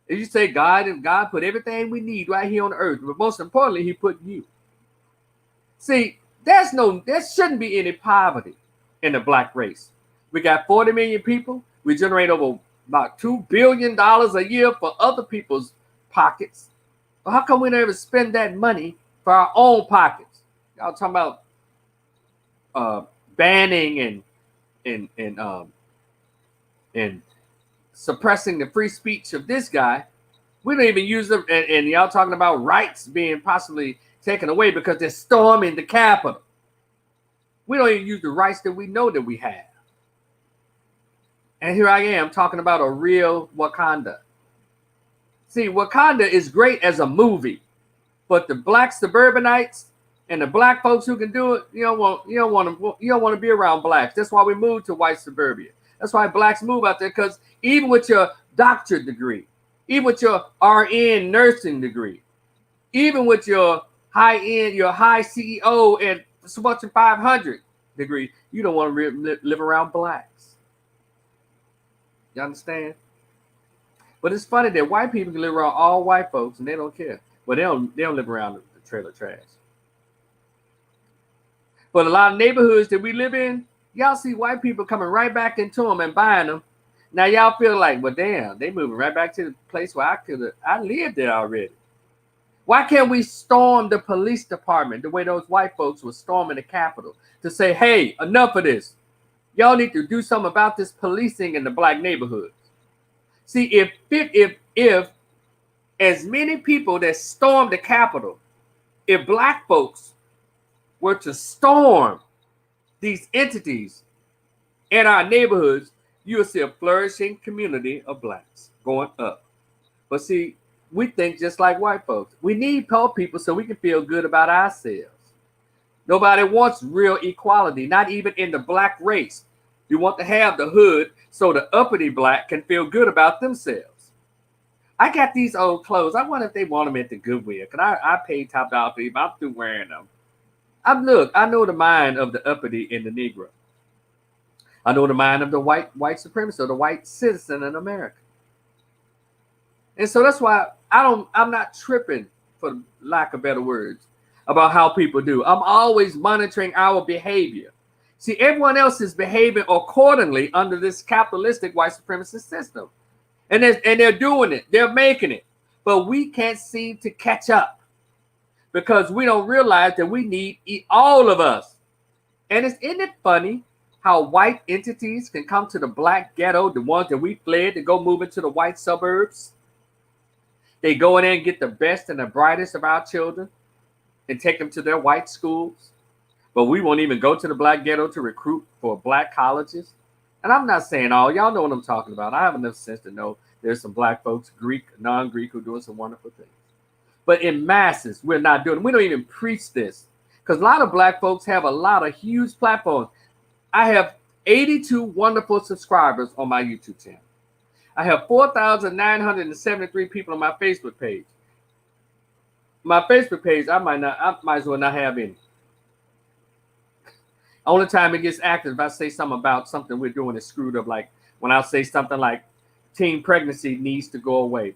If you say God put everything we need right here on earth, but most importantly, he put you. See, there shouldn't be any poverty in the black race. We got 40 million people. We generate over about $2 billion a year for other people's pockets. Well, how come we don't ever spend that money for our own pockets? Y'all talking about banning and suppressing the free speech of this guy. We don't even use them. And y'all talking about rights being possibly taken away because they're storming the Capitol. We don't even use the rights that we know that we have. And here I am talking about a real Wakanda. See, Wakanda is great as a movie, but the black suburbanites and the black folks who can do it, you don't want to be around blacks. That's why we moved to white suburbia. That's why blacks move out there, because even with your doctorate degree, even with your RN nursing degree, even with your high CEO and Fortune 500 degree, you don't want to live around blacks. You understand? But it's funny that white people can live around all white folks and they don't care. But they don't live around the trailer trash. But a lot of neighborhoods that we live in, y'all see white people coming right back into them and buying them. Now y'all feel like, well, damn, they moving right back to the place where I lived there already. Why can't we storm the police department the way those white folks were storming the Capitol to say, hey, enough of this. Y'all need to do something about this policing in the black neighborhoods. See, if as many people that stormed the Capitol, if black folks were to storm these entities in our neighborhoods, you'll see a flourishing community of blacks going up. But see, we think just like white folks. We need poor people so we can feel good about ourselves. Nobody wants real equality, not even in the black race. You want to have the hood so the uppity black can feel good about themselves. I got these old clothes. I wonder if they want them at the Goodwill. Because I paid top dollar for them. I'm through wearing them. I know the mind of the uppity and the Negro. I know the mind of the white supremacist or the white citizen in America. And so that's why I'm not tripping, for lack of better words, about how people do. I'm always monitoring our behavior. See, everyone else is behaving accordingly under this capitalistic white supremacist system. And they're doing it. They're making it. But we can't seem to catch up because we don't realize that we need all of us. And isn't it funny how white entities can come to the black ghetto, the ones that we fled to go move into the white suburbs? They go in there and get the best and the brightest of our children and take them to their white schools. But we won't even go to the black ghetto to recruit for black colleges. And I'm not saying all, y'all know what I'm talking about. I have enough sense to know there's some black folks, Greek, non-Greek, who are doing some wonderful things. But in masses, we're not doing it. We don't even preach this. Because a lot of black folks have a lot of huge platforms. I have 82 wonderful subscribers on my YouTube channel. I have 4,973 people on my Facebook page. My Facebook page, I might as well not have any. Only time it gets active if I say something about something we're doing is screwed up. Like when I say something like teen pregnancy needs to go away.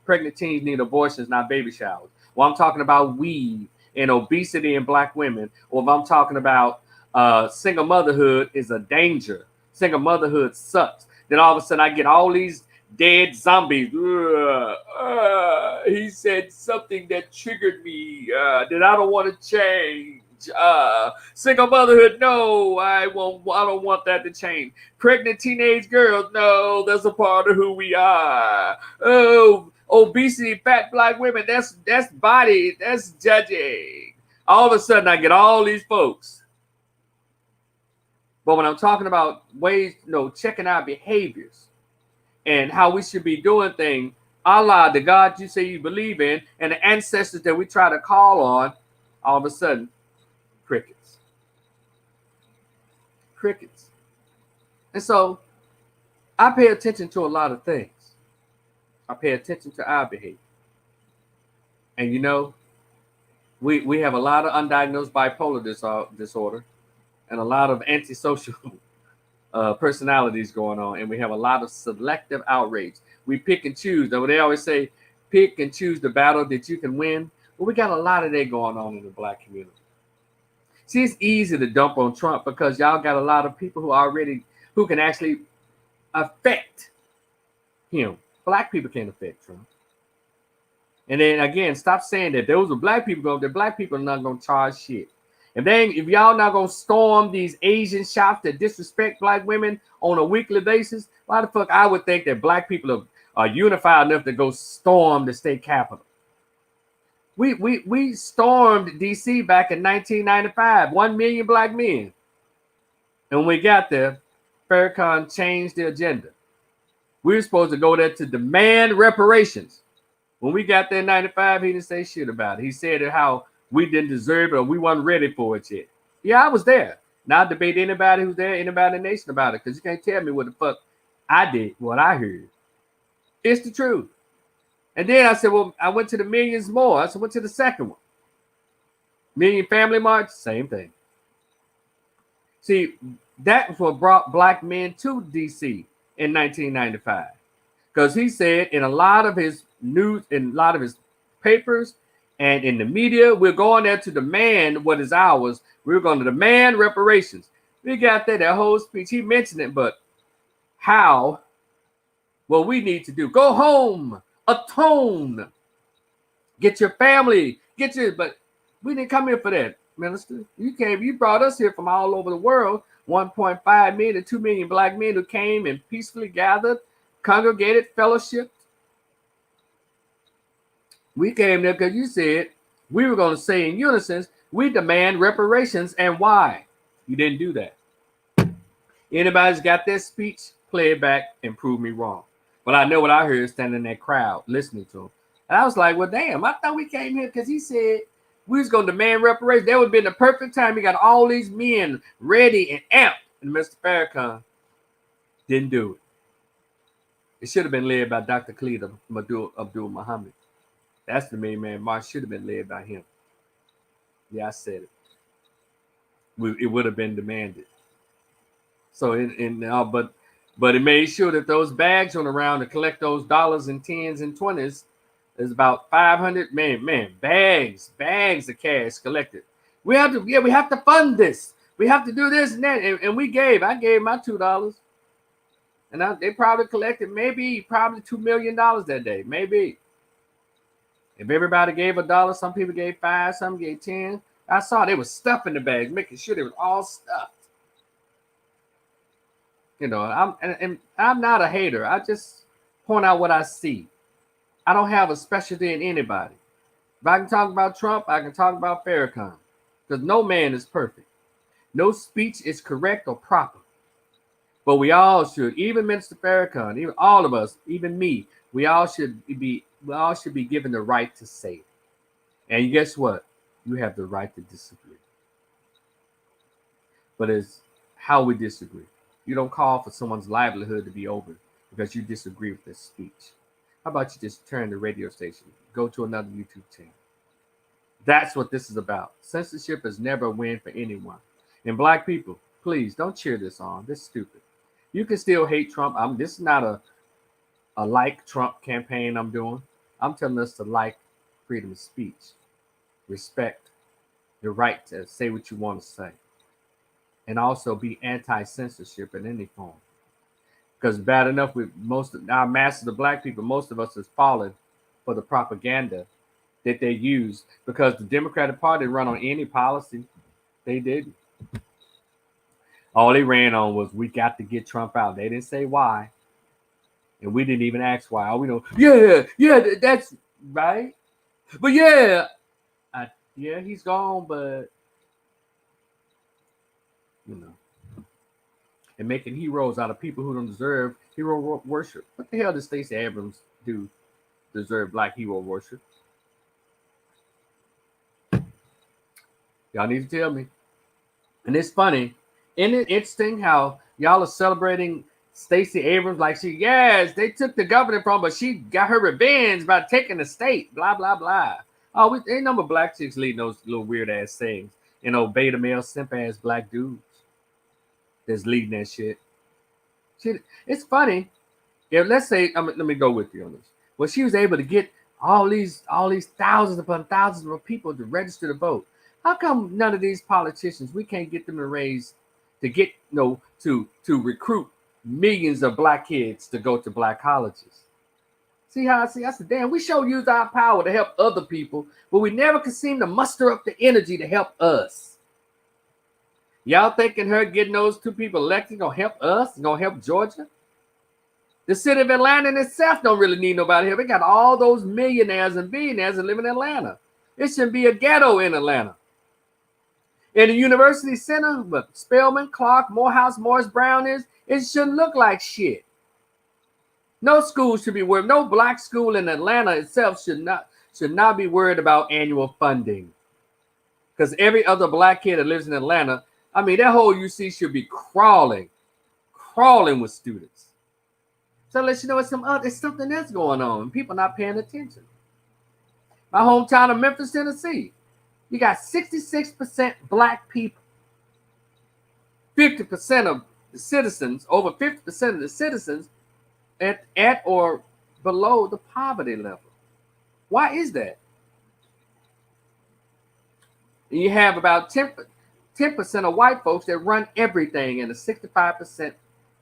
Pregnant teens need abortions, not baby showers. Well, I'm talking about weed and obesity in black women. Or if I'm talking about single motherhood is a danger. Single motherhood sucks. Then all of a sudden I get all these dead zombies. He said something that triggered me that I don't want to change. Single motherhood, no, I don't want that to change. Pregnant teenage girls, no, that's a part of who we are. Oh, obesity, fat black women, that's body, that's judging. All of a sudden I get all these folks. But when I'm talking about ways, checking our behaviors and how we should be doing things, Allah, the God you say you believe in, and the ancestors that we try to call on, all of a sudden, crickets. And so I pay attention to a lot of things. I pay attention to our behavior. And we have a lot of undiagnosed bipolar disorder and a lot of antisocial personalities going on. And we have a lot of selective outrage. We pick and choose. They always say, pick and choose the battle that you can win. Well, we got a lot of that going on in the black community. See, it's easy to dump on Trump because y'all got a lot of people who can actually affect him. Black people can't affect Trump. And then again, stop saying that those are black people. The black people are not gonna charge shit. If y'all not gonna storm these Asian shops that disrespect black women on a weekly basis, why the fuck I would think that black people are unified enough to go storm the state capitol? We stormed DC back in 1995, 1 million black men. And when we got there, Farrakhan changed the agenda. We were supposed to go there to demand reparations. When we got there in 95, he didn't say shit about it. He said how we didn't deserve it or we weren't ready for it yet. Yeah, I was there. Now I debate anybody who's there, anybody in the nation about it, because you can't tell me what the fuck I did, what I heard. It's the truth. And then I said, well, I went to the millions more. I went to the second one. Million Family March, same thing. See, that's what brought black men to DC in 1995. Because he said in a lot of his news, in a lot of his papers, and in the media, we're going there to demand what is ours. We're going to demand reparations. We got that whole speech. He mentioned it, but how? What we need to do, go home. Atone, get your family, but we didn't come here for that, minister. You brought us here from all over the world, 1.5 million to 2 million black men who came and peacefully gathered, congregated, fellowshiped. We came there because you said we were going to say in unison, we demand reparations, and why? You didn't do that. Anybody's got that speech, play it back and prove me wrong. But I know what I heard standing in that crowd listening to him. And I was like, well, damn, I thought we came here because he said we was going to demand reparations. That would have been the perfect time. He got all these men ready and amped. And Mr. Farrakhan didn't do it. It should have been led by Dr. Khalid Abdul Muhammad. That's the main man. March should have been led by him. Yeah, I said it. It would have been demanded. So, but it made sure that those bags went around to collect those dollars and tens and 20s. There's about 500 bags of cash collected. We have to fund this. We have to do this and that. And I gave my $2. And they probably collected probably $2 million that day. Maybe. If everybody gave $1, some people gave 5, some gave 10. I saw they was stuffing the bags, making sure they was all stuffed. I'm not a hater. I just point out what I see. I don't have a specialty in anybody. If I can talk about Trump, I can talk about Farrakhan. Because no man is perfect. No speech is correct or proper. But we all should, even Minister Farrakhan, even all of us, even me, we all should be given the right to say it. And guess what? You have the right to disagree. But it's how we disagree. You don't call for someone's livelihood to be over because you disagree with their speech. How about you just turn the radio station, go to another YouTube channel? That's what this is about. Censorship is never a win for anyone. And black people, please don't cheer this on. This is stupid. You can still hate Trump. This is not a like Trump campaign I'm doing. I'm telling us to like freedom of speech, respect your right to say what you want to say, and also be anti-censorship in any form. Because bad enough with most of our masses of black people, most of us has fallen for the propaganda that they use because the Democratic Party run on any policy. They didn't. All they ran on was we got to get Trump out. They didn't say why. And we didn't even ask why. All we know, yeah, that's right. But yeah, he's gone, but you know, and making heroes out of people who don't deserve hero worship. What the hell does Stacey Abrams do deserve black hero worship? Y'all need to tell me. And it's funny. Isn't it interesting how y'all are celebrating Stacey Abrams like yes, they took the governor from, but she got her revenge by taking the state, blah, blah, blah. Oh, ain't no more black chicks leading those little weird ass things. Beta male simp ass black dudes that's leading that shit. It's funny. If let's say, let me go with you on this. Well, she was able to get all these thousands upon thousands of people to register to vote. How come none of these politicians we can't get them to raise to get to recruit millions of black kids to go to black colleges? See how I see? I said, damn, we sure use our power to help other people, but we never can seem to muster up the energy to help us. Y'all thinking her getting those two people elected gonna help us? Gonna help Georgia? The city of Atlanta in itself don't really need nobody here. They got all those millionaires and billionaires that live in Atlanta. It shouldn't be a ghetto in Atlanta. In the University Center, but Spelman, Clark, Morehouse, Morris Brown is, it shouldn't look like shit. No school should be worried. No black school in Atlanta itself should not be worried about annual funding. Because every other black kid that lives in Atlanta, that whole UC should be crawling with students. So let you know it's something else going on. People not paying attention. My hometown of Memphis, Tennessee, you got 66% black people. 50% of the citizens, over 50% of the citizens at or below the poverty level. Why is that? And you have about 10% of white folks that run everything in a 65%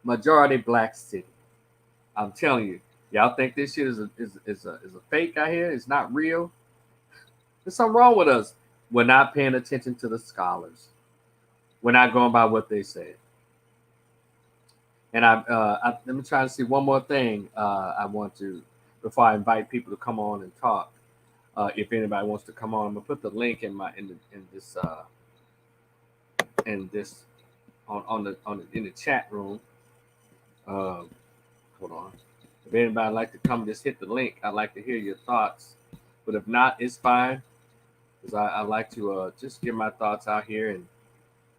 majority black city. I'm telling you, y'all think this shit is a fake out here? It's not real. There's something wrong with us. We're not paying attention to the scholars. We're not going by what they say. And let me try to see one more thing. I want to before I invite people to come on and talk. If anybody wants to come on, I'm gonna put the link in the chat room. Hold on. If anybody like to come, just hit the link. I'd like to hear your thoughts. But if not, it's fine. Because I like to just get my thoughts out here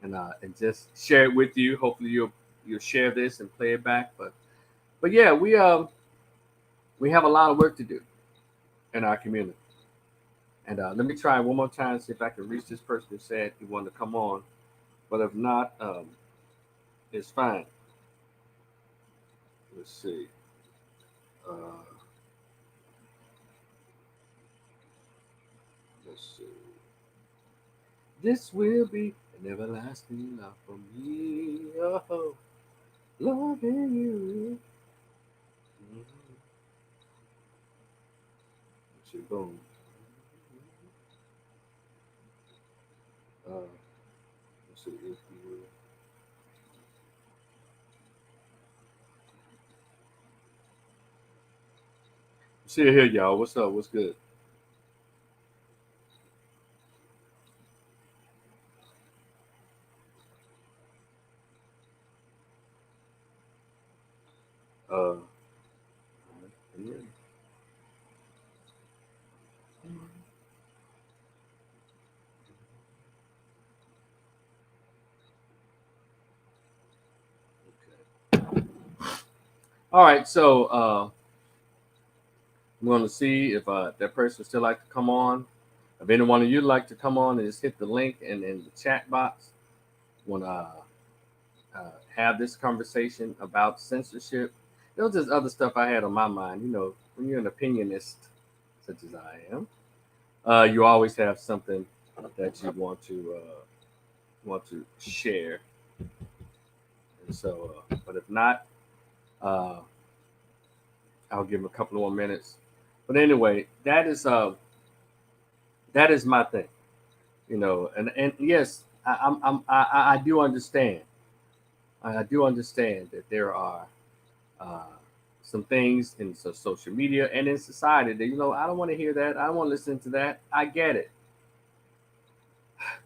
and just share it with you. Hopefully you'll share this and play it back. But yeah, we have a lot of work to do in our community. And let me try one more time, see if I can reach this person who said he wanted to come on. But if not, it's fine. Let's see. Let's see. This will be an everlasting love for me. Oh, loving you. Let's see, boom. Let's see if you. See here, y'all. What's up? What's good? Uh, yeah. All right. So I'm going to see if that person still like to come on. If any one of you like to come on and just hit the link in the chat box, want to have this conversation about censorship. There was just other stuff I had on my mind. You know, when you're an opinionist, such as I am, you always have something that you want to share. And so, but if not, uh, I'll give them a couple more minutes. But anyway, that is my thing. You know, and yes, I do understand. I do understand that there are uh, some things in social media and in society that, you know, I don't want to hear that. I don't want to listen to that. I get it.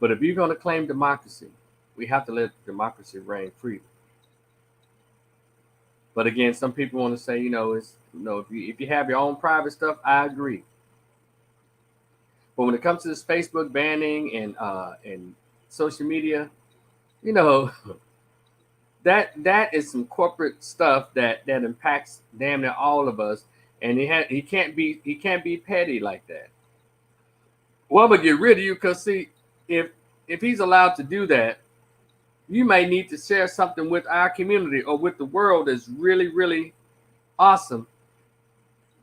But if you're going to claim democracy, we have to let democracy reign freely. But again, some people want to say, you know, it's, you know, if you have your own private stuff, I agree. But when it comes to this Facebook banning and social media, you know, that is some corporate stuff that impacts damn near all of us, and he can't be petty like that. Well, I'm gonna get rid of you because see, if he's allowed to do that, you may need to share something with our community or with the world that's really awesome,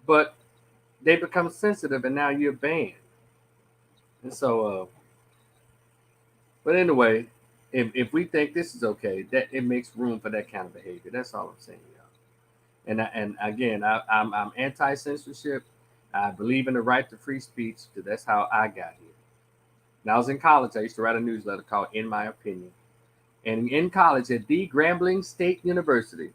but they become sensitive and now you're banned. And so, but anyway, if we think this is okay, that it makes room for that kind of behavior. That's all I'm saying, y'all. And again, I'm anti censorship. I believe in the right to free speech because that's how I got here. When I was in college, I used to write a newsletter called "In My Opinion." And in college at the Grambling State University,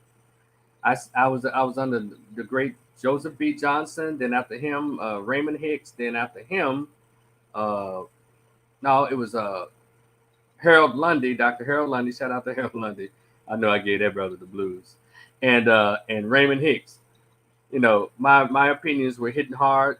I was under the great Joseph B. Johnson. Then after him, Raymond Hicks. Then after him, uh, no, it was Harold Lundy, Dr. Harold Lundy. Shout out to Harold Lundy. I know I gave that brother the blues. And Raymond Hicks. You know, my opinions were hitting hard.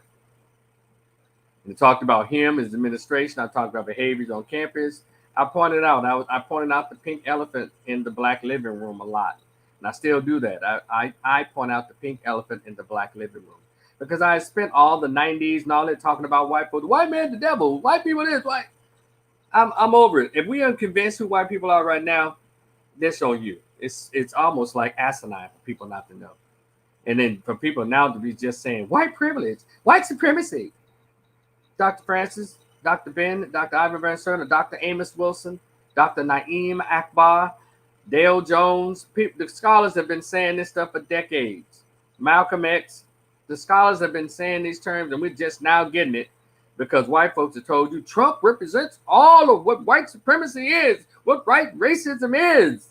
And I talked about him, his administration. I talked about behaviors on campus. I pointed out the pink elephant in the black living room a lot. And I still do that. I point out the pink elephant in the black living room. Because I spent all the 90s and all that talking about white folks. White man the devil. White people this. White. I'm over it. If we are convinced who white people are right now, that's on you. It's almost like asinine for people not to know. And then for people now to be just saying white privilege, white supremacy. Dr. Francis, Dr. Ben, Dr. Ivan Van Serna, Dr. Amos Wilson, Dr. Naeem Akbar, Dale Jones. The scholars have been saying this stuff for decades. Malcolm X, the scholars have been saying these terms, and we're just now getting it because white folks have told you Trump represents all of what white supremacy is, what white racism is.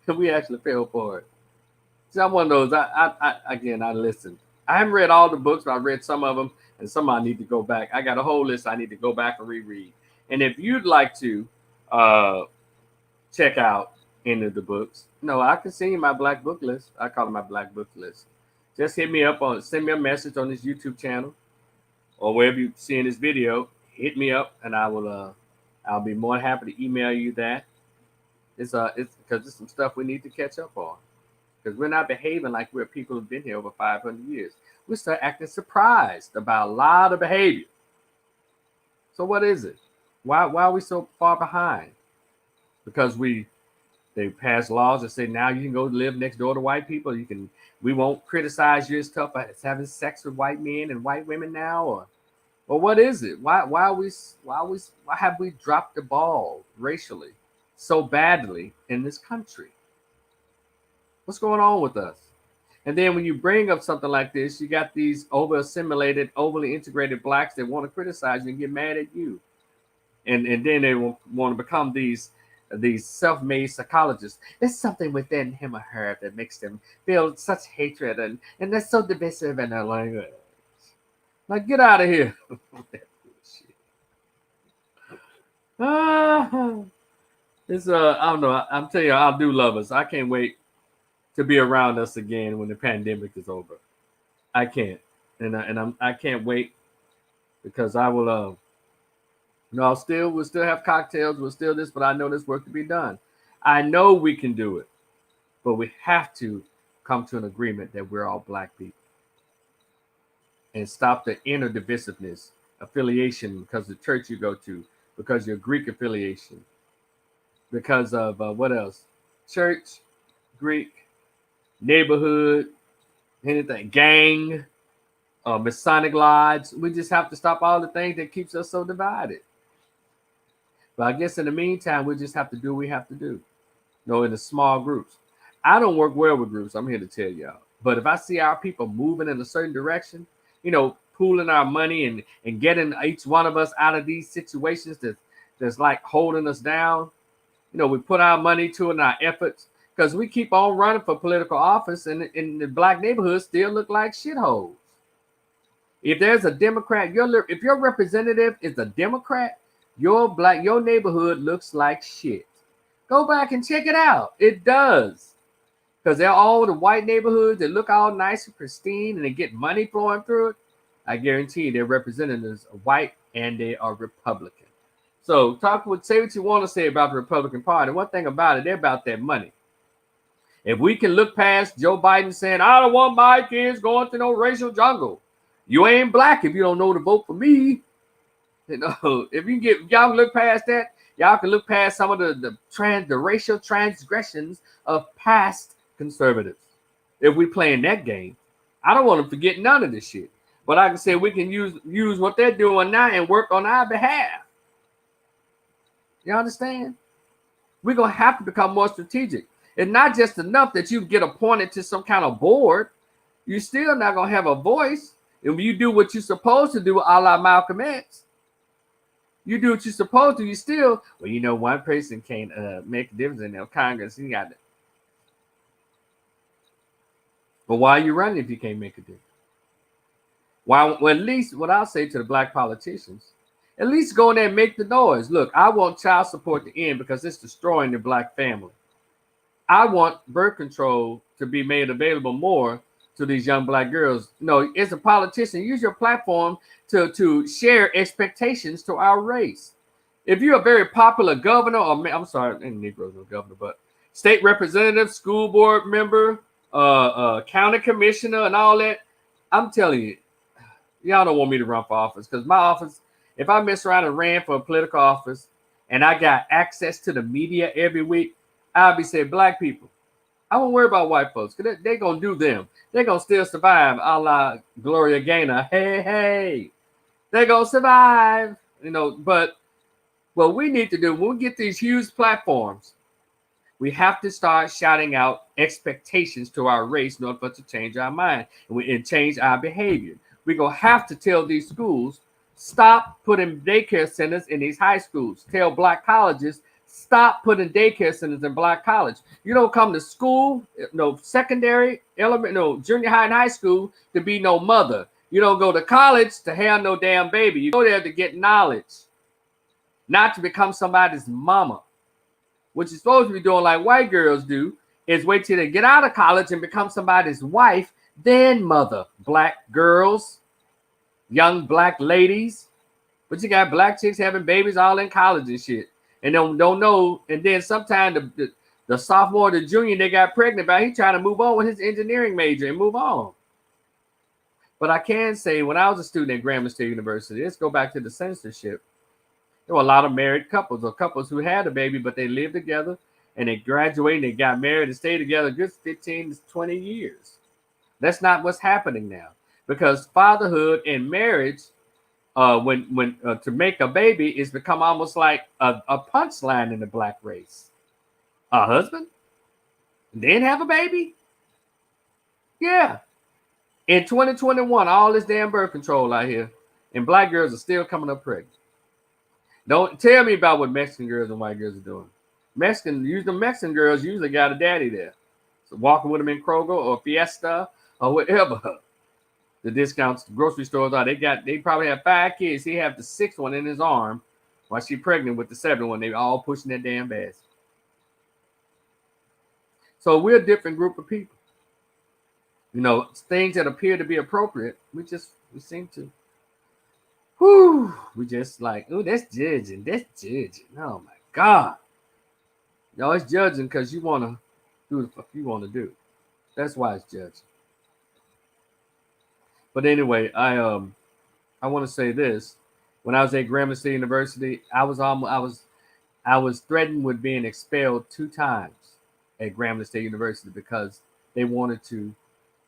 And we actually fell for it. See, I'm one of those. Again, I listened. I haven't read all the books, but I read some of them, and some I need to go back. I got a whole list I need to go back and reread. And if you'd like to uh, check out any of the books, no, I can send you my black book list. I call it my black book list. Just hit me up send me a message on this YouTube channel or wherever you're seeing this video. Hit me up, and I'll be more than happy to email you that. It's because it's some stuff we need to catch up on. Because we're not behaving like we're people who've been here over 500 years. We start acting surprised about a lot of behavior. So what is it? Why are we so far behind? Because they pass laws that say now you can go live next door to white people. We won't criticize you and stuff as having sex with white men and white women now, or what is it? Why have we dropped the ball racially so badly in this country? What's going on with us? And then when you bring up something like this, you got these over assimilated, overly integrated blacks that want to criticize you and get mad at you. And then they want to become these these self-made psychologists. There's something within him or her that makes them feel such hatred, and they're so divisive in their language. Like, get out of here. It's I don't know. I'm telling you, I do love us. I can't wait to be around us again when the pandemic is over. I can't, I can't wait because I will. We'll still have cocktails. We'll still this, but I know there's work to be done. I know we can do it, but we have to come to an agreement that we're all black people and stop the inner divisiveness, affiliation because the church you go to, because your Greek affiliation, because of what else? Church, Greek, neighborhood, anything, gang, Masonic lodge. We just have to stop all the things that keeps us so divided. But I guess in the meantime, we just have to do what we have to do. In the small groups. I don't work well with groups. I'm here to tell y'all. But if I see our people moving in a certain direction, pooling our money and getting each one of us out of these situations that's like holding us down. We put our money to it and our efforts because we keep on running for political office and in the black neighborhoods still look like shitholes. If there's a Democrat, if your representative is a Democrat, your neighborhood looks like shit. Go back and check it out. It does. Because they're all the white neighborhoods that look all nice and pristine and they get money flowing through it. I guarantee you their representatives are white and they are Republican. So say what you want to say about the Republican Party. One thing about it, they're about that money. If we can look past Joe Biden saying, I don't want my kids going to no racial jungle. You ain't black if you don't know to vote for me. If y'all look past that, y'all can look past some of the racial transgressions of past conservatives. If we playing that game, I don't want to forget none of this shit. But I can say we can use what they're doing now and work on our behalf. You understand? We're going to have to become more strategic. It's not just enough that you get appointed to some kind of board. You're still not going to have a voice. And when you do what you're supposed to do, a la Malcolm X, you do what you're supposed to, you still, one person can't make a difference in their Congress. He got it. But why are you running if you can't make a difference? Well, at least what I'll say to the black politicians, at least go in there and make the noise. Look, I want child support to end because it's destroying the black family. I want birth control to be made available more to these young black girls. As a politician, use your platform to share expectations to our race. If you're a very popular governor, I'm sorry, and Negroes are governor, but state representative, school board member, county commissioner, and all that, I'm telling you, y'all don't want me to run for office because my office, if I mess around and ran for a political office and I got access to the media every week, I'll be saying, black people, I won't worry about white folks because they're going to do them. They're going to still survive, a la Gloria Gaynor. Hey, they're going to survive. But what we need to do when we get these huge platforms, we have to start shouting out expectations to our race in order for us to change our mind and change our behavior. We're going to have to tell these schools, stop putting daycare centers in these high schools. Tell black colleges, stop putting daycare centers in black college. You don't come to school, secondary, junior high and high school to be no mother. You don't go to college to have no damn baby. You go there to get knowledge, not to become somebody's mama. What you're supposed to be doing like white girls do is wait till they get out of college and become somebody's wife, then mother. Black girls, young black ladies. But you got black chicks having babies all in college and shit. And don't know. And then sometime the sophomore, the junior they got pregnant by, he trying to move on with his engineering major and move on. But I can say when I was a student at Grambling State University, let's go back to the censorship. There were a lot of married couples or couples who had a baby, but they lived together and they graduated and they got married and stayed together a good 15 to 20 years. That's not what's happening now because fatherhood and marriage, when to make a baby, is become almost like a punchline in the black race. A husband, then have a baby? Yeah. In 2021, all this damn birth control out here, and black girls are still coming up pregnant. Don't tell me about what Mexican girls and white girls are doing. Usually the Mexican girls usually got a daddy there. So walking with them in Kroger or Fiesta or whatever. The discounts, the grocery stores are. They probably have 5 kids. He have the 6th one in his arm while she pregnant with the 7th one. They all pushing that damn basket. So we're a different group of people. You know, things that appear to be appropriate, we seem to. We just like, oh, that's judging. Oh my God. No, it's judging because you want to do the fuck you want to do. That's why it's judging. But anyway, I want to say this. When I was at Grambling State University, I was threatened with being expelled 2 times at Grambling State University because they wanted to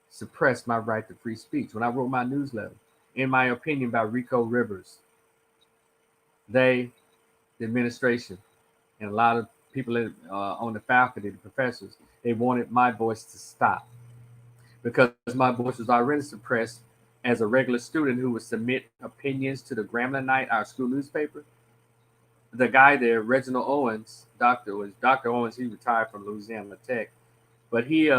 suppress my right to free speech. When I wrote my newsletter, In My Opinion by Rico Rivers, the administration, and a lot of people on the faculty, the professors, they wanted my voice to stop because my voice was already suppressed as a regular student who would submit opinions to the Grambling Night, our school newspaper. The guy there, Reginald Owens, Dr. Owens. He retired from Louisiana Tech, but he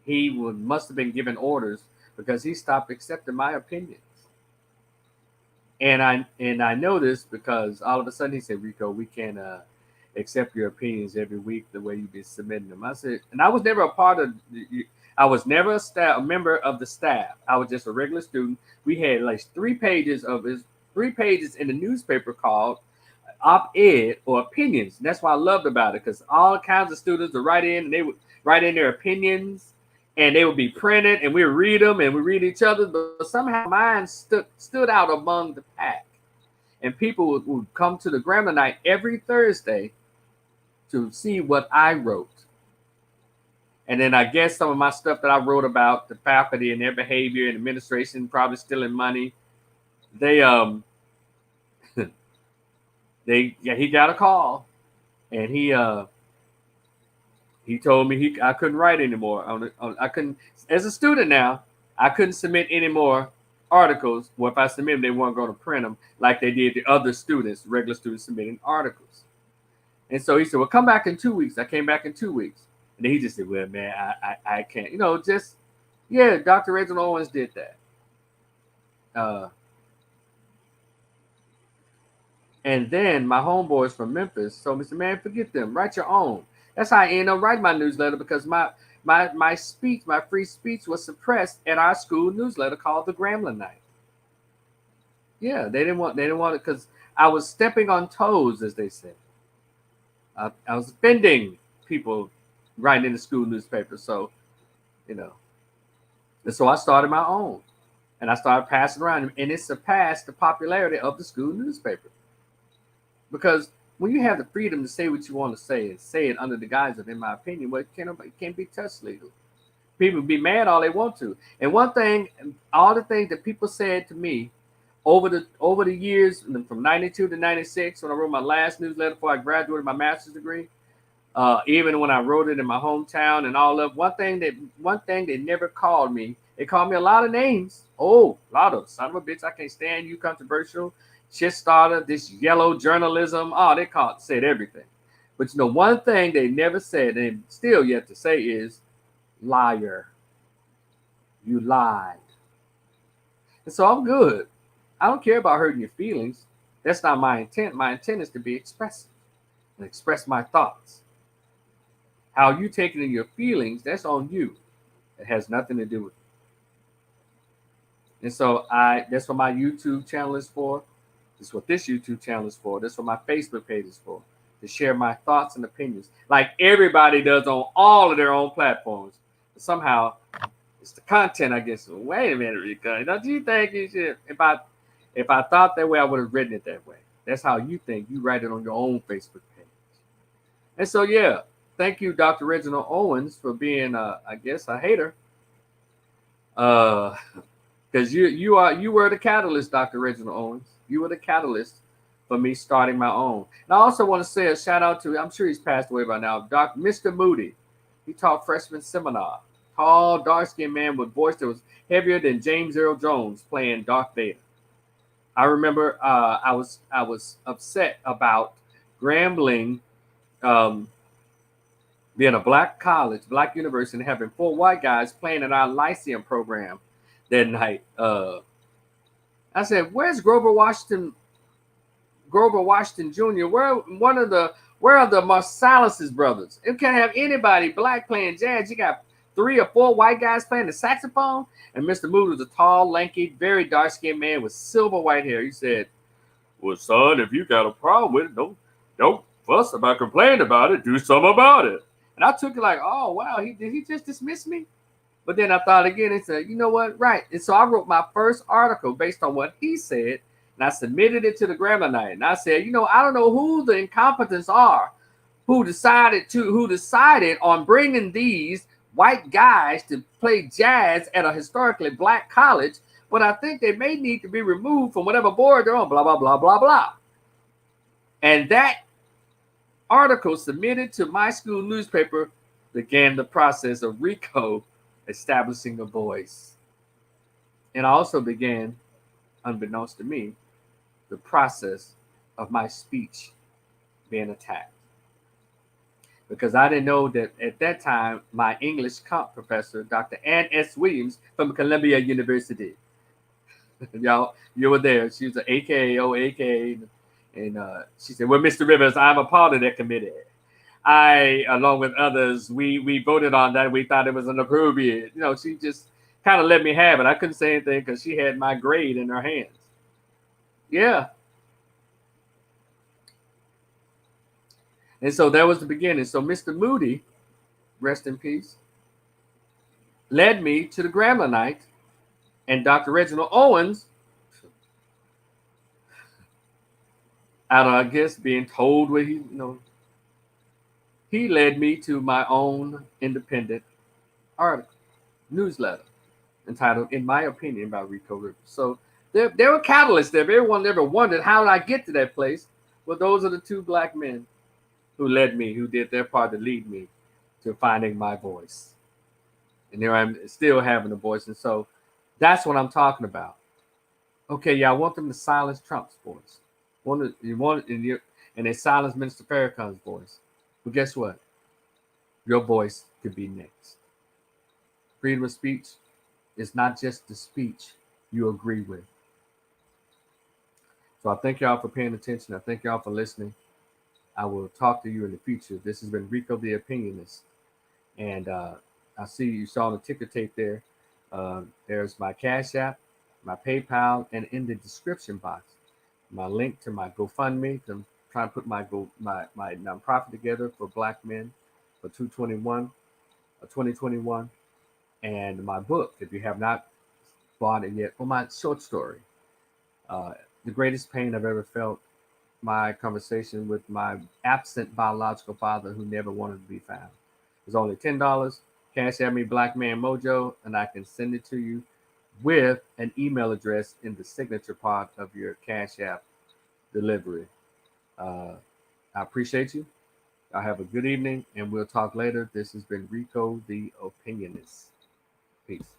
must have been given orders because he stopped accepting my opinions. And I know this because all of a sudden he said, Rico, we can't accept your opinions every week the way you've been submitting them. I said, and I was never a part of. I was never a member of the staff. I was just a regular student. We had like 3 pages in the newspaper called op-ed or opinions. And that's what I loved about it because all kinds of students would write in and they would write in their opinions and they would be printed and we would read them and we read each other. But somehow mine stood out among the pack. And people would come to the Grambling Night every Thursday to see what I wrote. And then I guess some of my stuff that I wrote about the faculty and their behavior and administration probably stealing money, he got a call, and he told me I couldn't write anymore. I couldn't, as a student now, I couldn't submit any more articles. Well, if I submit them, they weren't going to print them like they did the other students, regular students submitting articles. And so he said, well, come back in 2 weeks. I came back in 2 weeks. And then he just said, well, man, I can't. Dr. Reginald Owens did that. And then my homeboys from Memphis told me, man, forget them. Write your own. That's how I ended up writing my newsletter because my speech, my free speech was suppressed at our school newsletter called the Grambling Night. Yeah, they didn't want it because I was stepping on toes, as they said. I was offending people writing in the school newspaper. So, and so I started my own and I started passing around and it surpassed the popularity of the school newspaper. Because when you have the freedom to say what you want to say and say it under the guise of, in my opinion, well, it can't be touched legal. People be mad all they want to. And one thing, all the things that people said to me over the years, from 92 to 96, when I wrote my last newsletter before I graduated my master's degree, even when I wrote it in my hometown and all of one thing they never called me. They called me a lot of names. Oh, a lot of son of a bitch, I can't stand you, controversial, shit starter, this yellow journalism. Oh, they said everything. But one thing they never said and still yet to say is liar. You lied. And so I'm good. I don't care about hurting your feelings. That's not my intent. My intent is to be expressive and express my thoughts. How you take it in your feelings, that's on you. It has nothing to do with it. And so that's what my YouTube channel is for. That's what this YouTube channel is for. That's what my Facebook page is for. To share my thoughts and opinions. Like everybody does on all of their own platforms. But somehow it's the content, I guess. Wait a minute, Rico. Don't you think you should? If I thought that way, I would have written it that way. That's how you think. You write it on your own Facebook page. And so, yeah. Thank you, Dr. Reginald Owens, for being, I guess, a hater. Because you were the catalyst, Dr. Reginald Owens. You were the catalyst for me starting my own. And I also want to say a shout out to, I'm sure he's passed away by now, Mr. Moody. He taught freshman seminar. Tall, dark-skinned man with voice that was heavier than James Earl Jones playing Darth Vader. I remember I was upset about Grambling being a black college, black university, and having 4 white guys playing in our Lyceum program that night. I said, "Where's Grover Washington? Grover Washington Jr. Where are the Marsalis brothers? It can't have anybody black playing jazz. You got 3 or 4 white guys playing the saxophone." And Mr. Moody was a tall, lanky, very dark-skinned man with silver white hair. He said, "Well, son, if you got a problem with it, don't fuss about complaining about it. Do something about it." And I took it like, "Oh wow, did he just dismiss me?" But then I thought again and said, "You know what? Right." And so I wrote my first article based on what he said, and I submitted it to the Grammar Night. And I said, I don't know who the incompetents are who decided on bringing these white guys to play jazz at a historically black college, but I think they may need to be removed from whatever board they're on, blah, blah, blah, blah, blah. And that article submitted to my school newspaper began the process of RICO establishing a voice. And I also began, unbeknownst to me, the process of my speech being attacked. Because I didn't know that at that time, my English comp professor, Dr. Ann S. Williams from Columbia University, y'all, you were there. She was an AKA, and she said, "Well, Mr. Rivers, I'm a part of that committee. I, along with others, we voted on that. We thought it was inappropriate." She just kind of let me have it. I couldn't say anything because she had my grade in her hands. Yeah. And so that was the beginning. So Mr. Moody, rest in peace, led me to the Grammar Night, and Dr. Reginald Owens, out of, I guess, being told what he led me to my own independent article, newsletter, entitled "In My Opinion" by Rico Rivers. So there were catalysts there. If everyone ever wondered how did I get to that place, well, those are the 2 black men who led me, who did their part to lead me to finding my voice. And there I'm still having a voice. And so that's what I'm talking about. Okay, yeah, I want them to silence Trump's voice. And they silence Minister Farrakhan's voice. But guess what? Your voice could be next. Freedom of speech is not just the speech you agree with. So I thank y'all for paying attention. I thank y'all for listening. I will talk to you in the future. This has been Rico the Opinionist. And I see you saw the ticker tape there. There's my Cash App, my PayPal, and in the description box, my link to my GoFundMe. I'm trying to put my nonprofit together for Black men for 2021. And my book, if you have not bought it yet, or my short story, The Greatest Pain I've Ever Felt, my conversation with my absent biological father who never wanted to be found. It's only $10. Cash at me, BlackManMojo, and I can send it to you with an email address in the signature part of your Cash App delivery. I appreciate you. I have a good evening, and we'll talk later. This has been Rico the Opinionist. Peace.